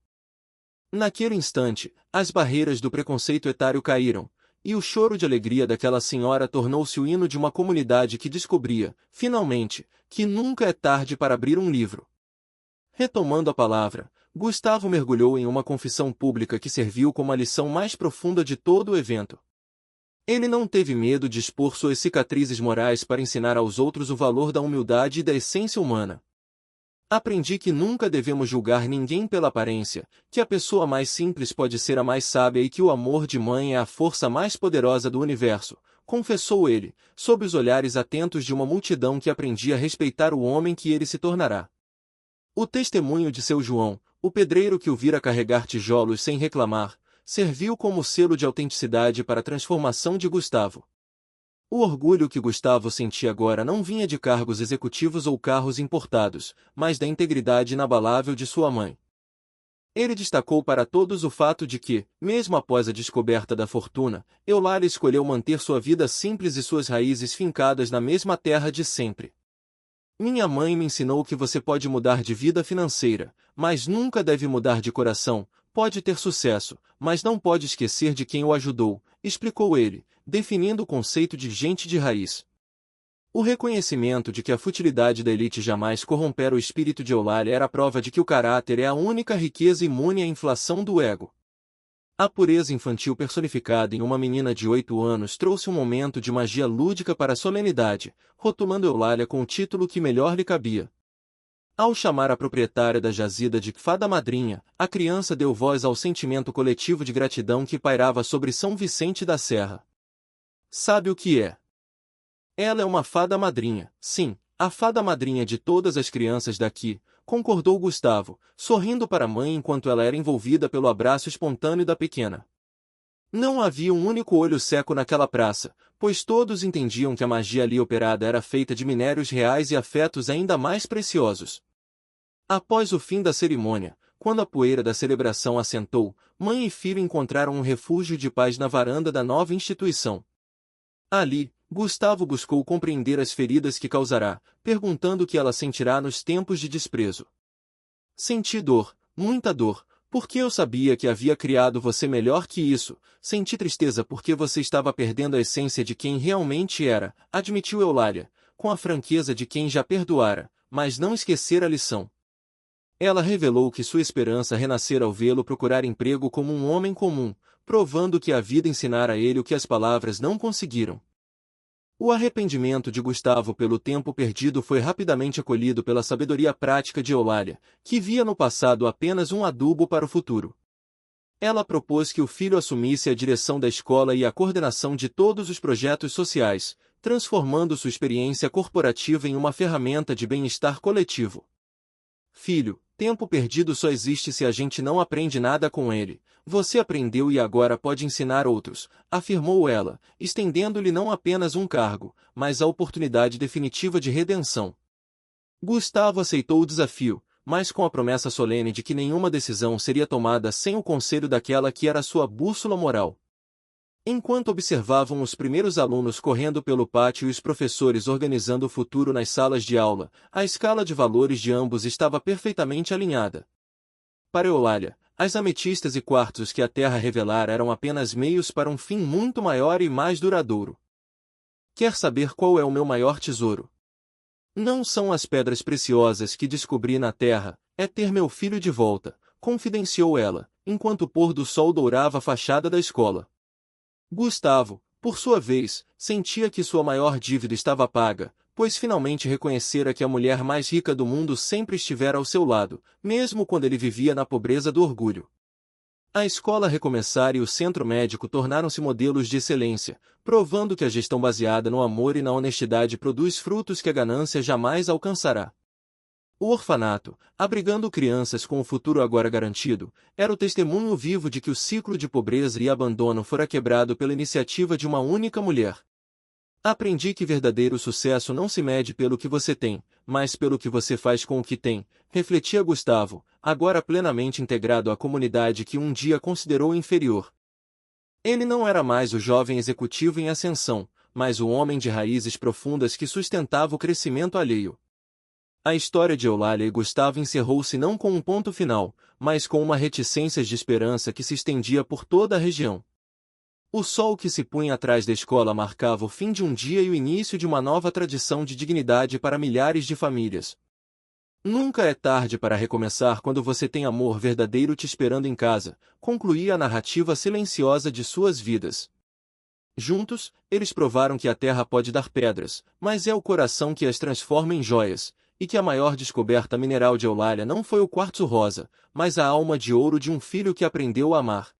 Naquele instante, as barreiras do preconceito etário caíram, e o choro de alegria daquela senhora tornou-se o hino de uma comunidade que descobria, finalmente, que nunca é tarde para abrir um livro. Retomando a palavra, Gustavo mergulhou em uma confissão pública que serviu como a lição mais profunda de todo o evento. Ele não teve medo de expor suas cicatrizes morais para ensinar aos outros o valor da humildade e da essência humana. Aprendi que nunca devemos julgar ninguém pela aparência, que a pessoa mais simples pode ser a mais sábia e que o amor de mãe é a força mais poderosa do universo, confessou ele, sob os olhares atentos de uma multidão que aprendia a respeitar o homem que ele se tornará. O testemunho de seu João, o pedreiro que o vira carregar tijolos sem reclamar, serviu como selo de autenticidade para a transformação de Gustavo. O orgulho que Gustavo sentia agora não vinha de cargos executivos ou carros importados, mas da integridade inabalável de sua mãe. Ele destacou para todos o fato de que, mesmo após a descoberta da fortuna, Eulália escolheu manter sua vida simples e suas raízes fincadas na mesma terra de sempre. Minha mãe me ensinou que você pode mudar de vida financeira, mas nunca deve mudar de coração, pode ter sucesso, mas não pode esquecer de quem o ajudou, explicou ele, definindo o conceito de gente de raiz. O reconhecimento de que a futilidade da elite jamais corrompera o espírito de Eulália era a prova de que o caráter é a única riqueza imune à inflação do ego. A pureza infantil personificada em uma menina de 8 anos trouxe um momento de magia lúdica para a solenidade, rotulando Eulália com o título que melhor lhe cabia. Ao chamar a proprietária da jazida de fada madrinha, a criança deu voz ao sentimento coletivo de gratidão que pairava sobre São Vicente da Serra. Sabe o que é? Ela é uma fada madrinha, sim, a fada madrinha de todas as crianças daqui, concordou Gustavo, sorrindo para a mãe enquanto ela era envolvida pelo abraço espontâneo da pequena. Não havia um único olho seco naquela praça, pois todos entendiam que a magia ali operada era feita de minérios reais e afetos ainda mais preciosos. Após o fim da cerimônia, quando a poeira da celebração assentou, mãe e filho encontraram um refúgio de paz na varanda da nova instituição. Ali, Gustavo buscou compreender as feridas que causará, perguntando o que ela sentirá nos tempos de desprezo. Senti dor, muita dor, porque eu sabia que havia criado você melhor que isso. Senti tristeza porque você estava perdendo a essência de quem realmente era, admitiu Eulália, com a franqueza de quem já perdoara, mas não esquecera a lição. Ela revelou que sua esperança renascera ao vê-lo procurar emprego como um homem comum, provando que a vida ensinara a ele o que as palavras não conseguiram. O arrependimento de Gustavo pelo tempo perdido foi rapidamente acolhido pela sabedoria prática de Eulália, que via no passado apenas um adubo para o futuro. Ela propôs que o filho assumisse a direção da escola e a coordenação de todos os projetos sociais, transformando sua experiência corporativa em uma ferramenta de bem-estar coletivo. Filho, tempo perdido só existe se a gente não aprende nada com ele. Você aprendeu e agora pode ensinar outros, afirmou ela, estendendo-lhe não apenas um cargo, mas a oportunidade definitiva de redenção. Gustavo aceitou o desafio, mas com a promessa solene de que nenhuma decisão seria tomada sem o conselho daquela que era sua bússola moral. Enquanto observavam os primeiros alunos correndo pelo pátio e os professores organizando o futuro nas salas de aula, a escala de valores de ambos estava perfeitamente alinhada. Para Eulália, As ametistas e quartzos que a terra revelara eram apenas meios para um fim muito maior e mais duradouro. Quer saber qual é o meu maior tesouro? Não são as pedras preciosas que descobri na terra, é ter meu filho de volta, confidenciou ela, enquanto o pôr do sol dourava a fachada da escola. Gustavo, por sua vez, sentia que sua maior dívida estava paga, pois finalmente reconhecera que a mulher mais rica do mundo sempre estivera ao seu lado, mesmo quando ele vivia na pobreza do orgulho. A escola recomeçara e o centro médico tornaram-se modelos de excelência, provando que a gestão baseada no amor e na honestidade produz frutos que a ganância jamais alcançará. O orfanato, abrigando crianças com o futuro agora garantido, era o testemunho vivo de que o ciclo de pobreza e abandono fora quebrado pela iniciativa de uma única mulher. Aprendi que verdadeiro sucesso não se mede pelo que você tem, mas pelo que você faz com o que tem, refletia Gustavo, agora plenamente integrado à comunidade que um dia considerou inferior. Ele não era mais o jovem executivo em ascensão, mas o homem de raízes profundas que sustentava o crescimento alheio. A história de Eulália e Gustavo encerrou-se não com um ponto final, mas com uma reticência de esperança que se estendia por toda a região. O sol que se punha atrás da escola marcava o fim de um dia e o início de uma nova tradição de dignidade para milhares de famílias. Nunca é tarde para recomeçar quando você tem amor verdadeiro te esperando em casa, concluía a narrativa silenciosa de suas vidas. Juntos, eles provaram que a terra pode dar pedras, mas é o coração que as transforma em joias, e que a maior descoberta mineral de Eulália não foi o quartzo rosa, mas a alma de ouro de um filho que aprendeu a amar.